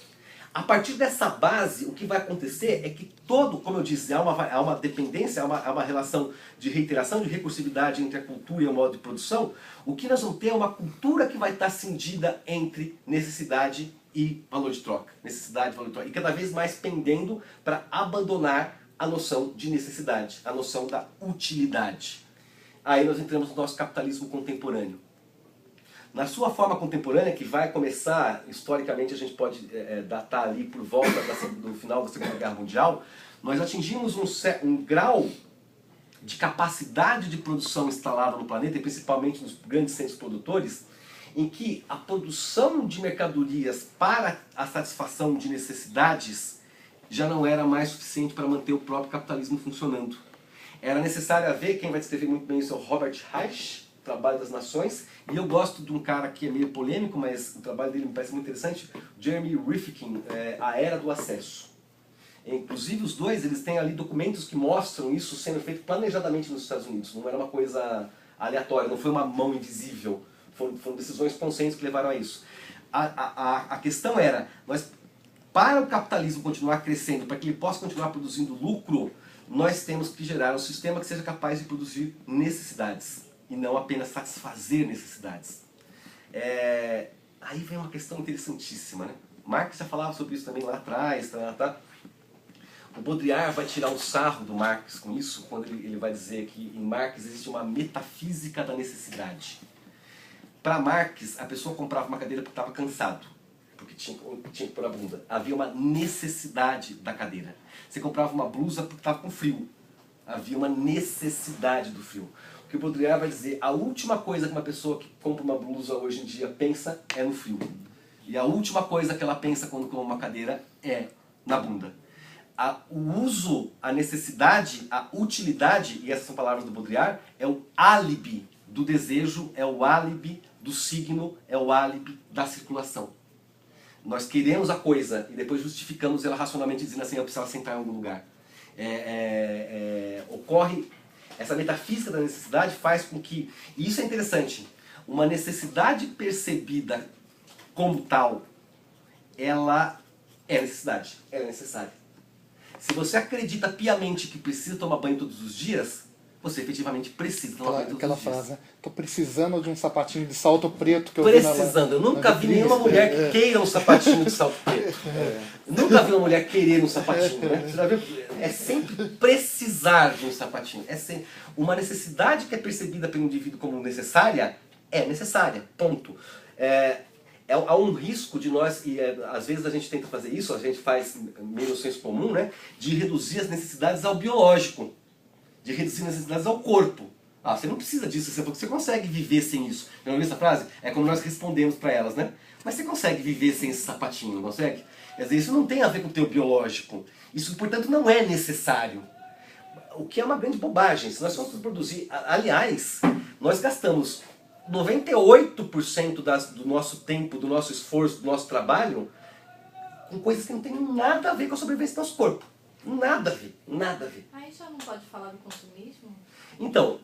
A partir dessa base, o que vai acontecer é que como eu disse, há uma dependência, há uma relação de reiteração, de recursividade entre a cultura e o modo de produção. O que nós vamos ter é uma cultura que vai estar cindida entre necessidade e valor de troca. Necessidade e valor de troca. E cada vez mais pendendo para abandonar a noção de necessidade, a noção da utilidade. Aí nós entramos no nosso capitalismo contemporâneo. Na sua forma contemporânea, que vai começar, historicamente a gente pode datar ali por volta do final da Segunda Guerra Mundial, nós atingimos um grau de capacidade de produção instalada no planeta, e principalmente nos grandes centros produtores, em que a produção de mercadorias para a satisfação de necessidades já não era mais suficiente para manter o próprio capitalismo funcionando. Era necessário haver, quem vai descrever muito bem isso é o Robert Reich, Trabalho das Nações, e eu gosto de um cara que é meio polêmico, mas o trabalho dele me parece muito interessante, Jeremy Rifkin, A Era do Acesso. Inclusive os dois, eles têm ali documentos que mostram isso sendo feito planejadamente nos Estados Unidos, não era uma coisa aleatória, não foi uma mão invisível, foram decisões conscientes que levaram a isso. A questão era, para o capitalismo continuar crescendo, para que ele possa continuar produzindo lucro, nós temos que gerar um sistema que seja capaz de produzir necessidades e não apenas satisfazer necessidades. Aí vem uma questão interessantíssima, né? Marx já falava sobre isso também lá atrás. O Baudrillard vai tirar um sarro do Marx com isso, quando ele vai dizer que em Marx existe uma metafísica da necessidade. Para Marx, a pessoa comprava uma cadeira porque estava cansado, porque tinha que pôr a bunda. Havia uma necessidade da cadeira. Você comprava uma blusa porque estava com frio. Havia uma necessidade do frio. O que o Baudrillard vai dizer, a última coisa que uma pessoa que compra uma blusa hoje em dia pensa é no frio. E a última coisa que ela pensa quando compra uma cadeira é na bunda. O uso, a necessidade, a utilidade, e essas são palavras do Baudrillard, é o álibi do desejo, é o álibi do signo, é o álibi da circulação. Nós queremos a coisa e depois justificamos ela racionalmente dizendo assim, eu precisava sentar em algum lugar. Ocorre, essa metafísica da necessidade faz com que, e isso é interessante, uma necessidade percebida como tal, ela é necessidade, ela é necessária. Se você acredita piamente que precisa tomar banho todos os dias, você efetivamente precisa tomar banho todos aquela os dias. frase, né? Tô precisando de um sapatinho de salto preto que eu Precisando. Eu nunca vi nenhuma mulher que queira um sapatinho de salto preto. Nunca vi uma mulher querer um sapatinho. Né? Você já viu? É sempre precisar de um sapatinho. É sempre uma necessidade que é percebida pelo indivíduo como necessária, é necessária. Ponto. Há um risco de nós, e às vezes a gente tenta fazer isso, a gente faz meio no senso comum, né, de reduzir as necessidades ao biológico, de reduzir as necessidades ao corpo. Você não precisa disso, você consegue viver sem isso. Já ouviu essa frase? É como nós respondemos para elas, né? Mas você consegue viver sem esse sapatinho, não consegue? Quer dizer, isso não tem a ver com o teu biológico. Isso, portanto, não é necessário. O que é uma grande bobagem. Se nós formos produzir... Aliás, nós gastamos 98% do nosso tempo, do nosso esforço, do nosso trabalho com coisas que não tem nada a ver com a sobrevivência do nosso corpo. Nada a ver, nada a ver. Aí já não pode falar do consumismo? Então,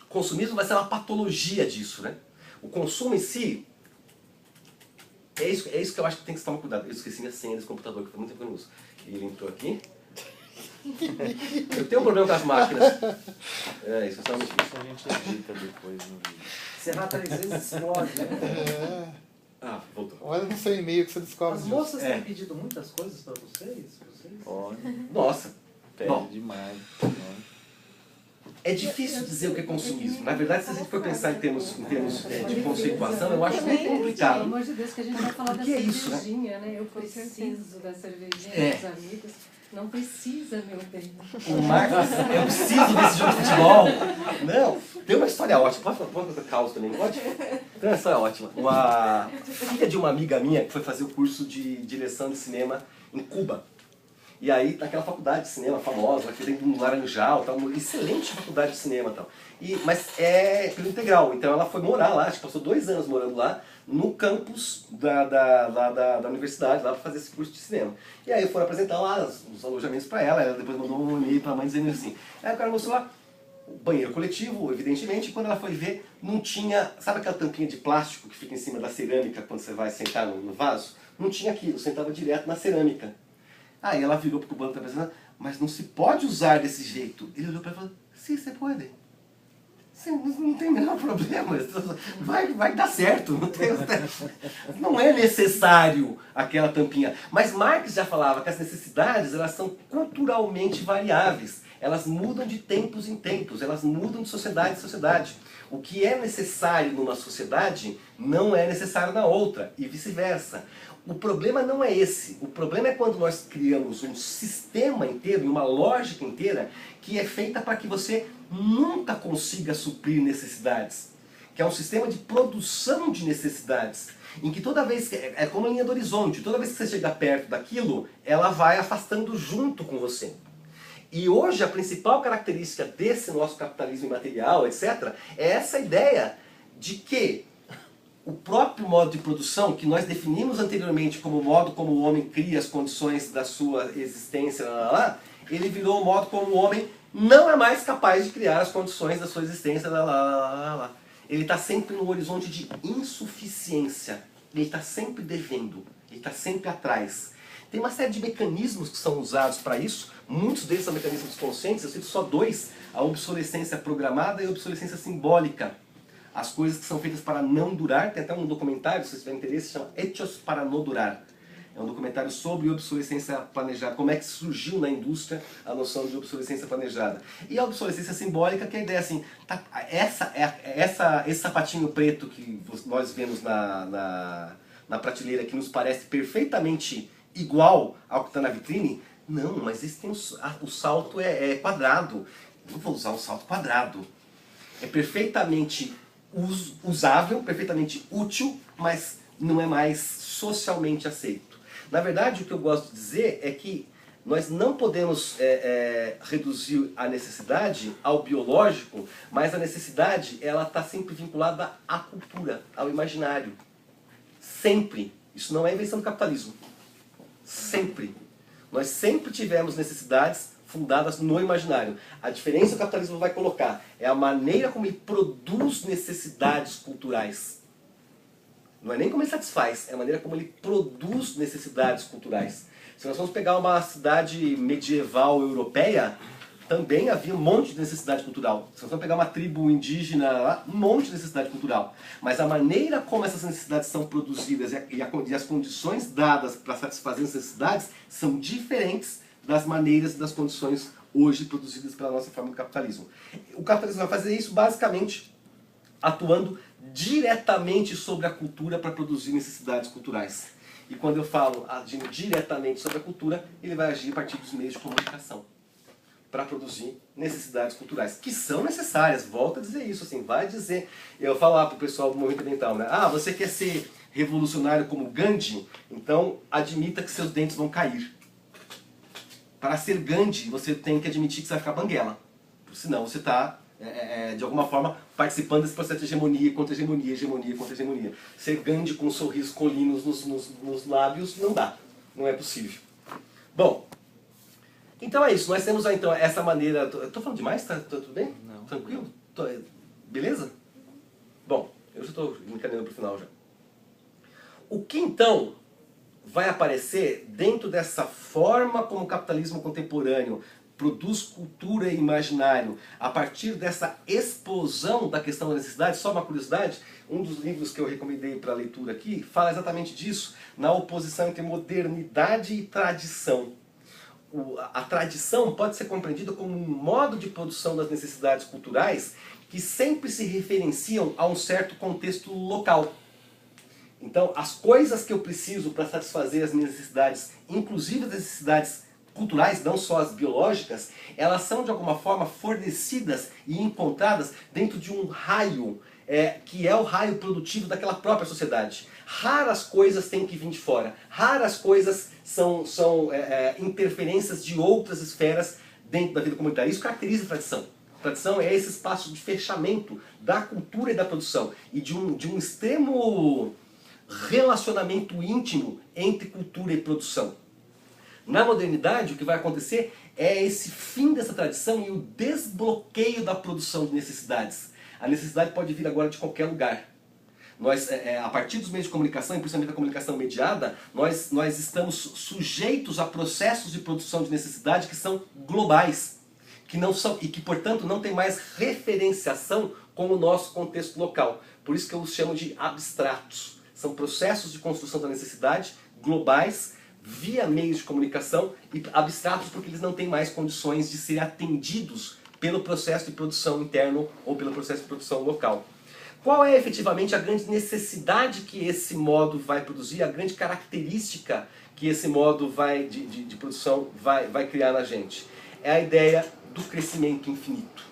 o consumismo vai ser uma patologia disso, né? O consumo em si, é isso que eu acho que tem que tomar cuidado. Eu esqueci minha senha desse computador, que foi muito tempo que eu não uso. E ele entrou aqui. Eu tenho um problema com as máquinas. Isso é só mentira. A gente edita depois no vídeo. Você errar 3 vezes, explode, né? Voltou. Olha no seu e-mail que você descobre As disso. moças têm pedido muitas coisas para vocês? Olha, Nossa. pede Bom. demais. É difícil dizer o que é consumismo. Na verdade, se a gente for pensar em termos de conceituação, eu acho muito Pelo complicado. amor de Deus, que a gente vai falar O da que é isso, né? cervejinha, né? Eu preciso da cervejinha dos amigos. Não precisa, meu bem. O Marcos, eu preciso desse jogo de futebol. Não, tem uma história ótima. Pode contar caos também, pode? Tem uma história ótima. Uma filha de uma amiga minha que foi fazer o curso de direção de cinema em Cuba. E aí, naquela faculdade de cinema famosa, aqui dentro do Laranjal, tal, uma excelente faculdade de cinema e tal. Mas é pelo integral, então ela foi morar lá, acho que passou 2 anos morando lá, no campus da universidade, lá para fazer esse curso de cinema. E aí foram apresentar lá os alojamentos para ela depois mandou um e-mail para a mãe dizendo assim. Aí o cara mostrou lá, o banheiro coletivo, evidentemente, e quando ela foi ver, não tinha, sabe aquela tampinha de plástico que fica em cima da cerâmica quando você vai sentar no vaso? Não tinha aquilo, sentava direto na cerâmica. Aí ela virou pro cubano e estava dizendo, mas não se pode usar desse jeito. Ele olhou para ela e falou, sim, você pode. Sim, não tem o menor problema. Vai dar certo. Não é necessário aquela tampinha. Mas Marx já falava que as necessidades elas são culturalmente variáveis. Elas mudam de tempos em tempos. Elas mudam de sociedade em sociedade. O que é necessário numa sociedade não é necessário na outra. E vice-versa. O problema não é esse. O problema é quando nós criamos um sistema inteiro, uma lógica inteira, que é feita para que você nunca consiga suprir necessidades. Que é um sistema de produção de necessidades. Em que toda vez, é como a linha do horizonte, toda vez que você chega perto daquilo, ela vai afastando junto com você. E hoje a principal característica desse nosso capitalismo imaterial, etc., é essa ideia de que o próprio modo de produção, que nós definimos anteriormente como o modo como o homem cria as condições da sua existência, ele virou o modo como o homem não é mais capaz de criar as condições da sua existência. Ele está sempre no horizonte de insuficiência, ele está sempre devendo, ele está sempre atrás. Tem uma série de mecanismos que são usados para isso, muitos deles são mecanismos conscientes, eu cito só dois: a obsolescência programada e a obsolescência simbólica. As coisas que são feitas para não durar, tem até um documentário, se você tiver interesse, se chama Hechos para no durar. É um documentário sobre obsolescência planejada, como é que surgiu na indústria a noção de obsolescência planejada. E a obsolescência simbólica, que é a ideia assim, esse sapatinho preto que nós vemos na prateleira, que nos parece perfeitamente igual ao que está na vitrine, não, mas esse tem o salto é quadrado. Não vou usar o salto quadrado. É perfeitamente usável, perfeitamente útil, mas não é mais socialmente aceito. Na verdade, o que eu gosto de dizer é que nós não podemos reduzir a necessidade ao biológico, mas a necessidade ela está sempre vinculada à cultura, ao imaginário. Sempre. Isso não é invenção do capitalismo. Sempre. Nós sempre tivemos necessidades fundadas no imaginário. A diferença que o capitalismo vai colocar é a maneira como ele produz necessidades culturais. Não é nem como ele satisfaz, é a maneira como ele produz necessidades culturais. Se nós vamos pegar uma cidade medieval europeia, também havia um monte de necessidade cultural. Se nós vamos pegar uma tribo indígena, um monte de necessidade cultural. Mas a maneira como essas necessidades são produzidas e as condições dadas para satisfazer as necessidades são diferentes das maneiras e das condições hoje produzidas pela nossa forma de capitalismo. O capitalismo vai fazer isso basicamente atuando diretamente sobre a cultura para produzir necessidades culturais. E quando eu falo agindo diretamente sobre a cultura, ele vai agir a partir dos meios de comunicação para produzir necessidades culturais, que são necessárias. Volto a dizer isso, assim, vai dizer. Eu falar para o pessoal do movimento ambiental, né? Ah, você quer ser revolucionário como Gandhi? Então admita que seus dentes vão cair. Para ser Gandhi, você tem que admitir que você vai ficar banguela. Senão você está, de alguma forma, participando desse processo de hegemonia contra hegemonia, hegemonia contra hegemonia. Ser Gandhi com sorrisos colinos nos lábios não dá. Não é possível. Bom, então é isso. Nós temos então essa maneira... Estou falando demais? Tá tudo bem? Não. Tranquilo? Beleza? Bom, eu já estou me encaminhando para o final já. O que então vai aparecer dentro dessa forma como o capitalismo contemporâneo produz cultura e imaginário, a partir dessa explosão da questão da necessidade? Só uma curiosidade, um dos livros que eu recomendei para leitura aqui fala exatamente disso, na oposição entre modernidade e tradição. A tradição pode ser compreendida como um modo de produção das necessidades culturais que sempre se referenciam a um certo contexto local. Então, as coisas que eu preciso para satisfazer as minhas necessidades, inclusive as necessidades culturais, não só as biológicas, elas são de alguma forma fornecidas e encontradas dentro de um raio, que é o raio produtivo daquela própria sociedade. Raras coisas têm que vir de fora, raras coisas são interferências de outras esferas dentro da vida comunitária. Isso caracteriza a tradição. A tradição é esse espaço de fechamento da cultura e da produção, e de um extremo relacionamento íntimo entre cultura e produção. Na modernidade, o que vai acontecer é esse fim dessa tradição e o desbloqueio da produção de necessidades. A necessidade pode vir agora de qualquer lugar. Nós, a partir dos meios de comunicação, e principalmente da comunicação mediada, nós estamos sujeitos a processos de produção de necessidade que são globais, que não são, e que, portanto, não tem mais referenciação com o nosso contexto local. Por isso que eu os chamo de abstratos. São processos de construção da necessidade globais, via meios de comunicação, e abstratos porque eles não têm mais condições de serem atendidos pelo processo de produção interno ou pelo processo de produção local. Qual é efetivamente a grande necessidade que esse modo vai produzir, a grande característica que esse modo de produção vai criar na gente? É a ideia do crescimento infinito,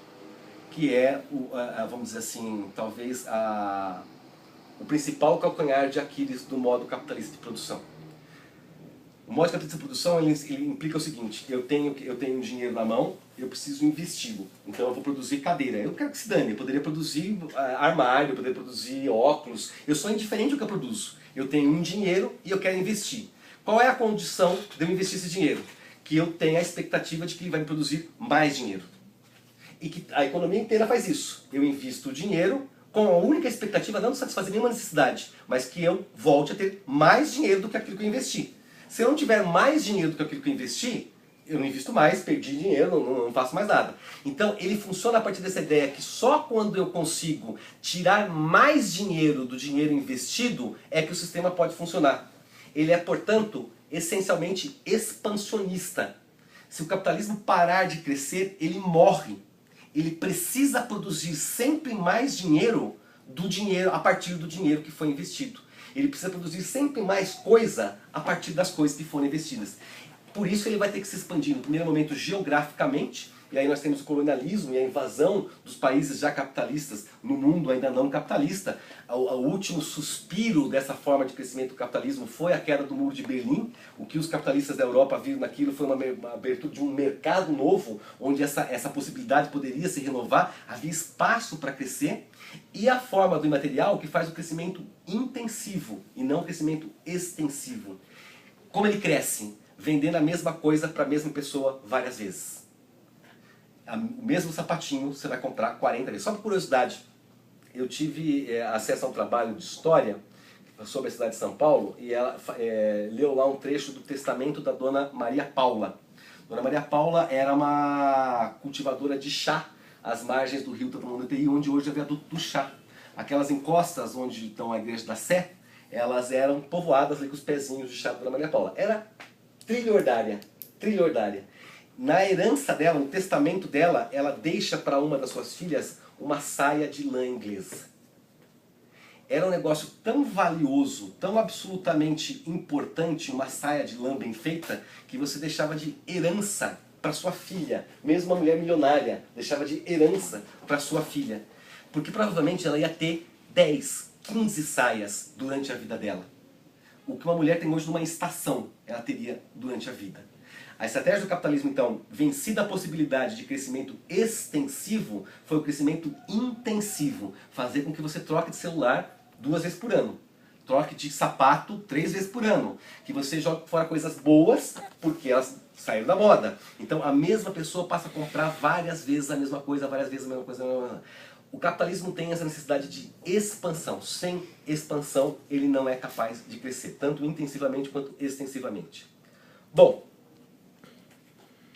que é, vamos dizer assim, talvez o principal calcanhar de Aquiles do modo capitalista de produção. O modo de capitalismo de produção ele implica o seguinte: eu tenho um dinheiro na mão, eu preciso investi-lo. Então eu vou produzir cadeira. Eu quero que se dane, eu poderia produzir armário, eu poderia produzir óculos. Eu sou indiferente do que eu produzo. Eu tenho um dinheiro e eu quero investir. Qual é a condição de eu investir esse dinheiro? Que eu tenha a expectativa de que ele vai me produzir mais dinheiro. E que a economia inteira faz isso. Eu invisto o dinheiro com a única expectativa não de satisfazer nenhuma necessidade, mas que eu volte a ter mais dinheiro do que aquilo que eu investi. Se eu não tiver mais dinheiro do que aquilo que eu investi, eu não invisto mais, perdi dinheiro, não faço mais nada. Então ele funciona a partir dessa ideia que só quando eu consigo tirar mais dinheiro do dinheiro investido é que o sistema pode funcionar. Ele é, portanto, essencialmente expansionista. Se o capitalismo parar de crescer, ele morre. Ele precisa produzir sempre mais dinheiro a partir do dinheiro que foi investido. Ele precisa produzir sempre mais coisa a partir das coisas que foram investidas. Por isso ele vai ter que se expandir, no primeiro momento, geograficamente, e aí nós temos o colonialismo e a invasão dos países já capitalistas no mundo ainda não capitalista. O último suspiro dessa forma de crescimento do capitalismo foi a queda do Muro de Berlim. O que os capitalistas da Europa viram naquilo foi uma abertura de um mercado novo, onde essa possibilidade poderia se renovar, havia espaço para crescer. E a forma do imaterial que faz o crescimento intensivo e não o crescimento extensivo. Como ele cresce? Vendendo a mesma coisa para a mesma pessoa várias vezes. O mesmo sapatinho você vai comprar 40 vezes. Só por curiosidade, eu tive acesso a um trabalho de história sobre a cidade de São Paulo e ela leu lá um trecho do testamento da Dona Maria Paula. Dona Maria Paula era uma cultivadora de chá às margens do rio Tamanduateí, onde hoje é o viaduto do chá. Aquelas encostas onde estão a igreja da Sé, elas eram povoadas ali com os pezinhos de chá da Dona Maria Paula. Era trilhardária, trilhardária. Na herança dela, no testamento dela, ela deixa para uma das suas filhas uma saia de lã inglesa. Era um negócio tão valioso, tão absolutamente importante, uma saia de lã bem feita, que você deixava de herança para sua filha. Mesmo uma mulher milionária deixava de herança para sua filha. Porque provavelmente ela ia ter 10, 15 saias durante a vida dela. O que uma mulher tem hoje numa estação, ela teria durante a vida. A estratégia do capitalismo, então, vencida a possibilidade de crescimento extensivo, foi o crescimento intensivo. Fazer com que você troque de celular 2 vezes por ano. Troque de sapato 3 vezes por ano. Que você jogue fora coisas boas, porque elas saíram da moda. Então a mesma pessoa passa a comprar várias vezes a mesma coisa, várias vezes a mesma coisa. O capitalismo tem essa necessidade de expansão. Sem expansão, ele não é capaz de crescer, tanto intensivamente quanto extensivamente. Bom,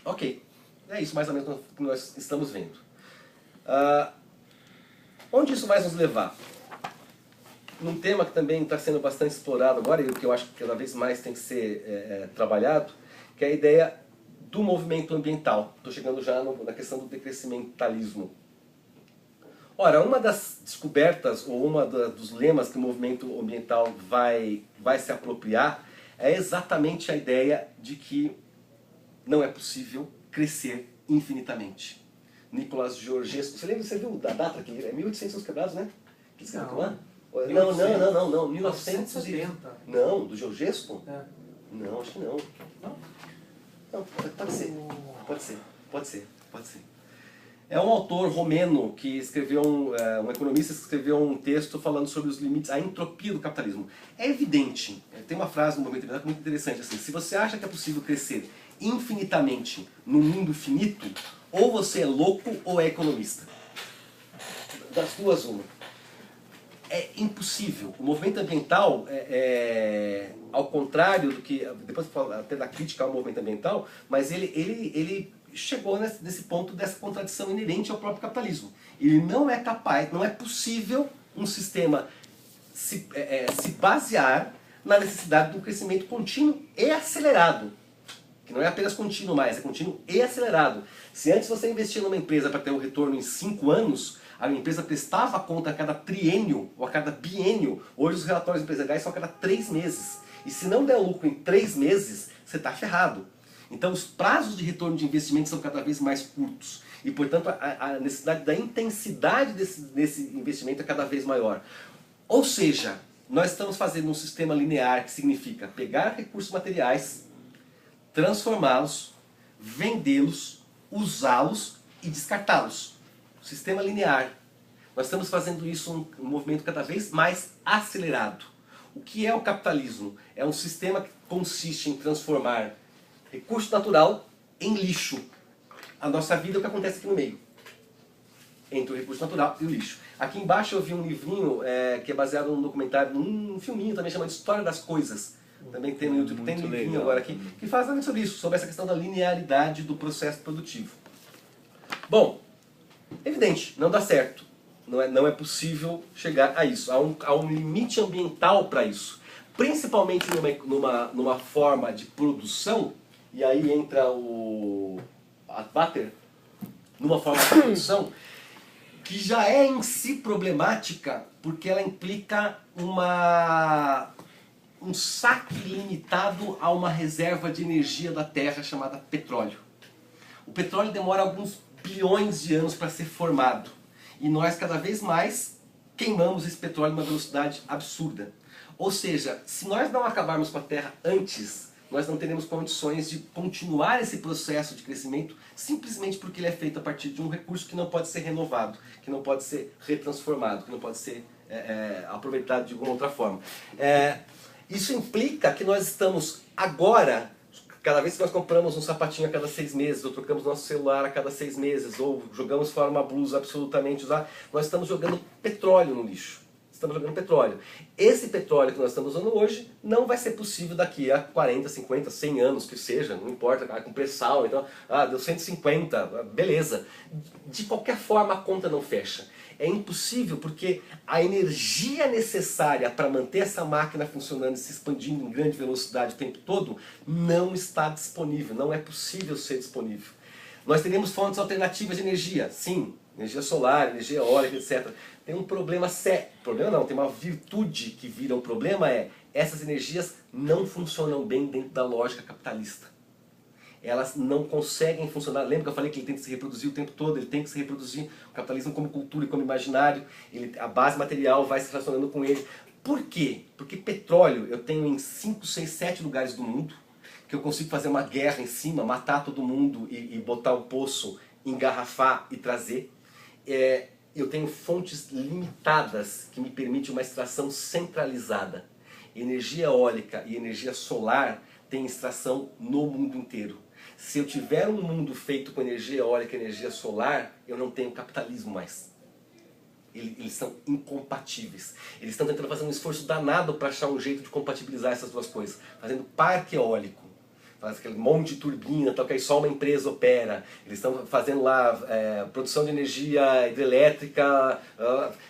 ok. É isso mais ou menos que nós estamos vendo. Onde isso vai nos levar? Num tema que também está sendo bastante explorado agora, e que eu acho que cada vez mais tem que ser trabalhado, que é a ideia do movimento ambiental. Estou chegando já na questão do decrescimentalismo. Ora, uma das descobertas, ou dos lemas que o movimento ambiental vai se apropriar, é exatamente a ideia de que não é possível crescer infinitamente. Nicolas Georgescu, você viu a data aqui? É 1800 quebrados, né? Que escreveu lá? Não, 1970. Não, do Georgescu? É. Não, acho que não. Não, pode ser. É um autor romeno que escreveu, um economista que escreveu um texto falando sobre os limites, a entropia do capitalismo. É evidente, tem uma frase no movimento ambiental muito interessante, assim, se você acha que é possível crescer infinitamente no mundo finito, ou você é louco ou é economista. Das duas, uma. É impossível. O movimento ambiental, ao contrário do que... Depois eu falo até da crítica ao movimento ambiental, mas ele chegou nesse ponto dessa contradição inerente ao próprio capitalismo. Ele não é capaz, não é possível um sistema se basear na necessidade de um crescimento contínuo e acelerado. Que não é apenas contínuo mais, é contínuo e acelerado. Se antes você investia numa empresa para ter um retorno em 5 anos, a empresa prestava conta a cada triênio ou a cada biênio. Hoje os relatórios empresariais são a cada 3 meses. E se não der lucro em 3 meses, você está ferrado. Então os prazos de retorno de investimento são cada vez mais curtos. E, portanto, a necessidade da intensidade desse investimento é cada vez maior. Ou seja, nós estamos fazendo um sistema linear que significa pegar recursos materiais transformá-los, vendê-los, usá-los e descartá-los. Sistema linear. Nós estamos fazendo isso um movimento cada vez mais acelerado. O que é o capitalismo? É um sistema que consiste em transformar recurso natural em lixo. A nossa vida é o que acontece aqui no meio, entre o recurso natural e o lixo. Aqui embaixo eu vi um livrinho que é baseado num documentário, num filminho também chamado História das Coisas. Também tem no YouTube, tem um livrinho legal. agora aqui, que fala também sobre isso, sobre essa questão da linearidade do processo produtivo. Bom, evidente, não dá certo. Não é possível chegar a isso. Há um limite ambiental para isso. Principalmente numa forma de produção, e aí entra a Bater, numa forma de produção, que já é em si problemática, porque ela implica um saque limitado a uma reserva de energia da Terra chamada petróleo. O petróleo demora alguns bilhões de anos para ser formado. E nós cada vez mais queimamos esse petróleo numa velocidade absurda. Ou seja, se nós não acabarmos com a Terra antes, nós não teremos condições de continuar esse processo de crescimento simplesmente porque ele é feito a partir de um recurso que não pode ser renovado, que não pode ser retransformado, que não pode ser aproveitado de alguma outra forma. Isso implica que nós estamos agora, cada vez que nós compramos um sapatinho a cada 6 meses, ou trocamos nosso celular a cada 6 meses, ou jogamos fora uma blusa absolutamente usada, nós estamos jogando petróleo no lixo. Estamos jogando petróleo. Esse petróleo que nós estamos usando hoje não vai ser possível daqui a 40, 50, 100 anos, que seja, não importa, com pré-sal, então, deu 150, beleza. De qualquer forma a conta não fecha. É impossível porque a energia necessária para manter essa máquina funcionando e se expandindo em grande velocidade o tempo todo não está disponível, não é possível ser disponível. Nós teríamos fontes alternativas de energia, sim, energia solar, energia eólica, etc. Tem um problema sério, problema não, tem uma virtude que vira um problema, essas energias não funcionam bem dentro da lógica capitalista. Elas não conseguem funcionar. Lembra que eu falei que ele tem que se reproduzir o tempo todo, ele tem que se reproduzir, o capitalismo como cultura e como imaginário, a base material vai se relacionando com ele. Por quê? Porque petróleo eu tenho em 5, 6, 7 lugares do mundo, que eu consigo fazer uma guerra em cima, matar todo mundo e botar um poço, engarrafar e trazer. Eu tenho fontes limitadas que me permitem uma extração centralizada. Energia eólica e energia solar têm extração no mundo inteiro. Se eu tiver um mundo feito com energia eólica e energia solar, eu não tenho capitalismo mais. Eles são incompatíveis. Eles estão tentando fazer um esforço danado para achar um jeito de compatibilizar essas duas coisas. Fazendo parque eólico. Faz aquele monte de turbina, tal, que aí só uma empresa opera. Eles estão fazendo lá produção de energia hidrelétrica.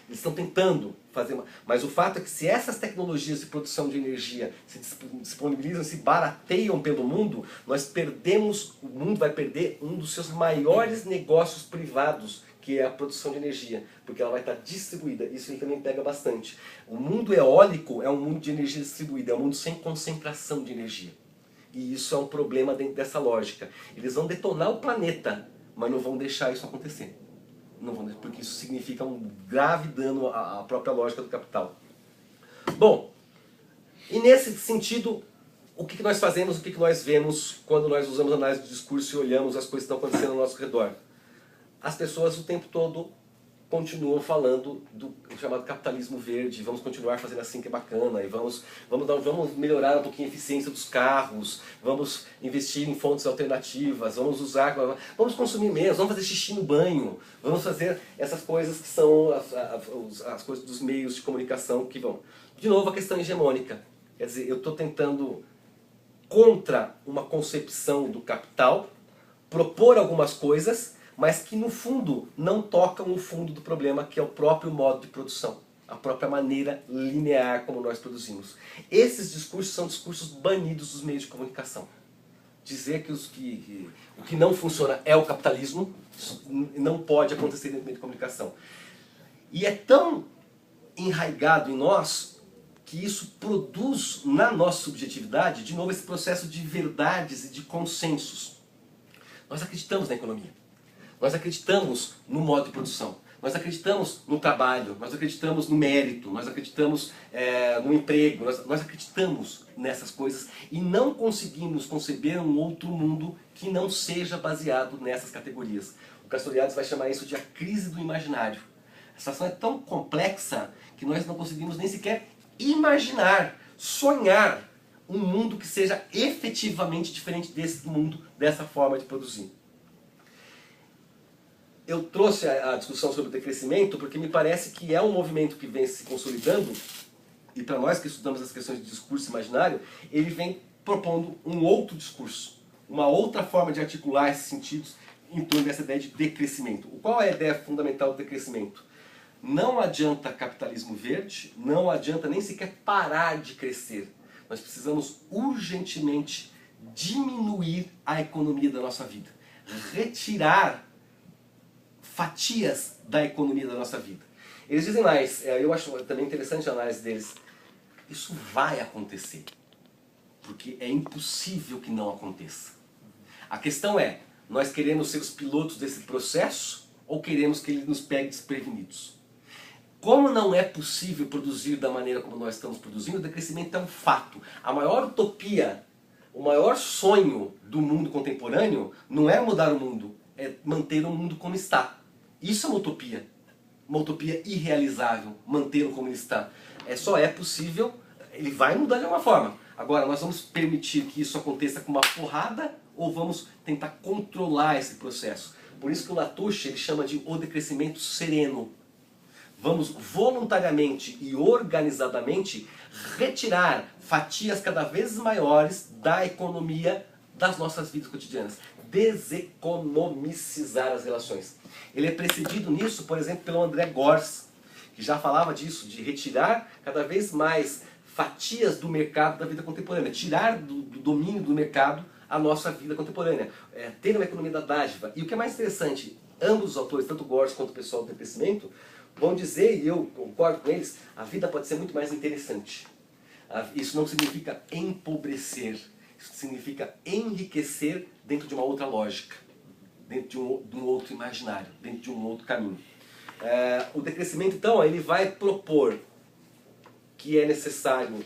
Eles estão tentando fazer mas o fato é que se essas tecnologias de produção de energia se disponibilizam, se barateiam pelo mundo, o mundo vai perder um dos seus maiores negócios privados, que é a produção de energia, porque ela vai estar distribuída. Isso ele também pega bastante. O mundo eólico é um mundo de energia distribuída, é um mundo sem concentração de energia. E isso é um problema dentro dessa lógica. Eles vão detonar o planeta, mas não vão deixar isso acontecer. Não vão, porque isso significa um grave dano à própria lógica do capital. Bom, e nesse sentido, o que nós fazemos, o que nós vemos quando nós usamos análise do discurso e olhamos as coisas que estão acontecendo ao nosso redor? As pessoas o tempo todo continuam falando do chamado capitalismo verde, vamos continuar fazendo assim que é bacana, e vamos melhorar um pouquinho a eficiência dos carros, vamos investir em fontes alternativas, vamos consumir menos, vamos fazer xixi no banho, vamos fazer essas coisas que são as coisas dos meios de comunicação que vão. De novo, a questão hegemônica. Quer dizer, eu estou tentando, contra uma concepção do capital, propor algumas coisas, mas que no fundo não tocam o fundo do problema, que é o próprio modo de produção, a própria maneira linear como nós produzimos. Esses discursos são discursos banidos dos meios de comunicação. Dizer que o que não funciona é o capitalismo não pode acontecer dentro do meio de comunicação. E é tão enraigado em nós que isso produz na nossa subjetividade, de novo, esse processo de verdades e de consensos. Nós acreditamos na economia. Nós acreditamos no modo de produção. Nós acreditamos no trabalho, nós acreditamos no mérito, nós acreditamos no emprego, nós acreditamos nessas coisas e não conseguimos conceber um outro mundo que não seja baseado nessas categorias. O Castoriadis vai chamar isso de a crise do imaginário. A situação é tão complexa que nós não conseguimos nem sequer imaginar, sonhar um mundo que seja efetivamente diferente desse mundo, dessa forma de produzir. Eu trouxe a discussão sobre o decrescimento porque me parece que é um movimento que vem se consolidando e para nós que estudamos as questões de discurso imaginário, ele vem propondo um outro discurso, uma outra forma de articular esses sentidos em torno dessa ideia de decrescimento. Qual é a ideia fundamental do decrescimento? Não adianta capitalismo verde, não adianta nem sequer parar de crescer. Nós precisamos urgentemente diminuir a economia da nossa vida, retirar fatias da economia da nossa vida. Eles dizem mais, eu acho também interessante a análise deles, isso vai acontecer, porque é impossível que não aconteça. A questão é, nós queremos ser os pilotos desse processo ou queremos que ele nos pegue desprevenidos? Como não é possível produzir da maneira como nós estamos produzindo, o decrescimento é um fato. A maior utopia, o maior sonho do mundo contemporâneo não é mudar o mundo, é manter o mundo como está. Isso é uma utopia irrealizável, mantê-lo como ele está. Só é possível, ele vai mudar de alguma forma. Agora, nós vamos permitir que isso aconteça com uma porrada ou vamos tentar controlar esse processo? Por isso que o Latouche ele chama de o decrescimento sereno. Vamos voluntariamente e organizadamente retirar fatias cada vez maiores da economia das nossas vidas cotidianas. Deseconomicizar as relações. Ele é precedido nisso, por exemplo, pelo André Gorz, que já falava disso, de retirar cada vez mais fatias do mercado da vida contemporânea, tirar do domínio do mercado a nossa vida contemporânea, ter uma economia da dádiva. E o que é mais interessante, ambos os autores, tanto Gorz quanto o pessoal do decrescimento, vão dizer, e eu concordo com eles, a vida pode ser muito mais interessante. Isso não significa empobrecer, isso significa enriquecer dentro de uma outra lógica, dentro de um outro imaginário, dentro de um outro caminho. O decrescimento, então, ele vai propor que é necessário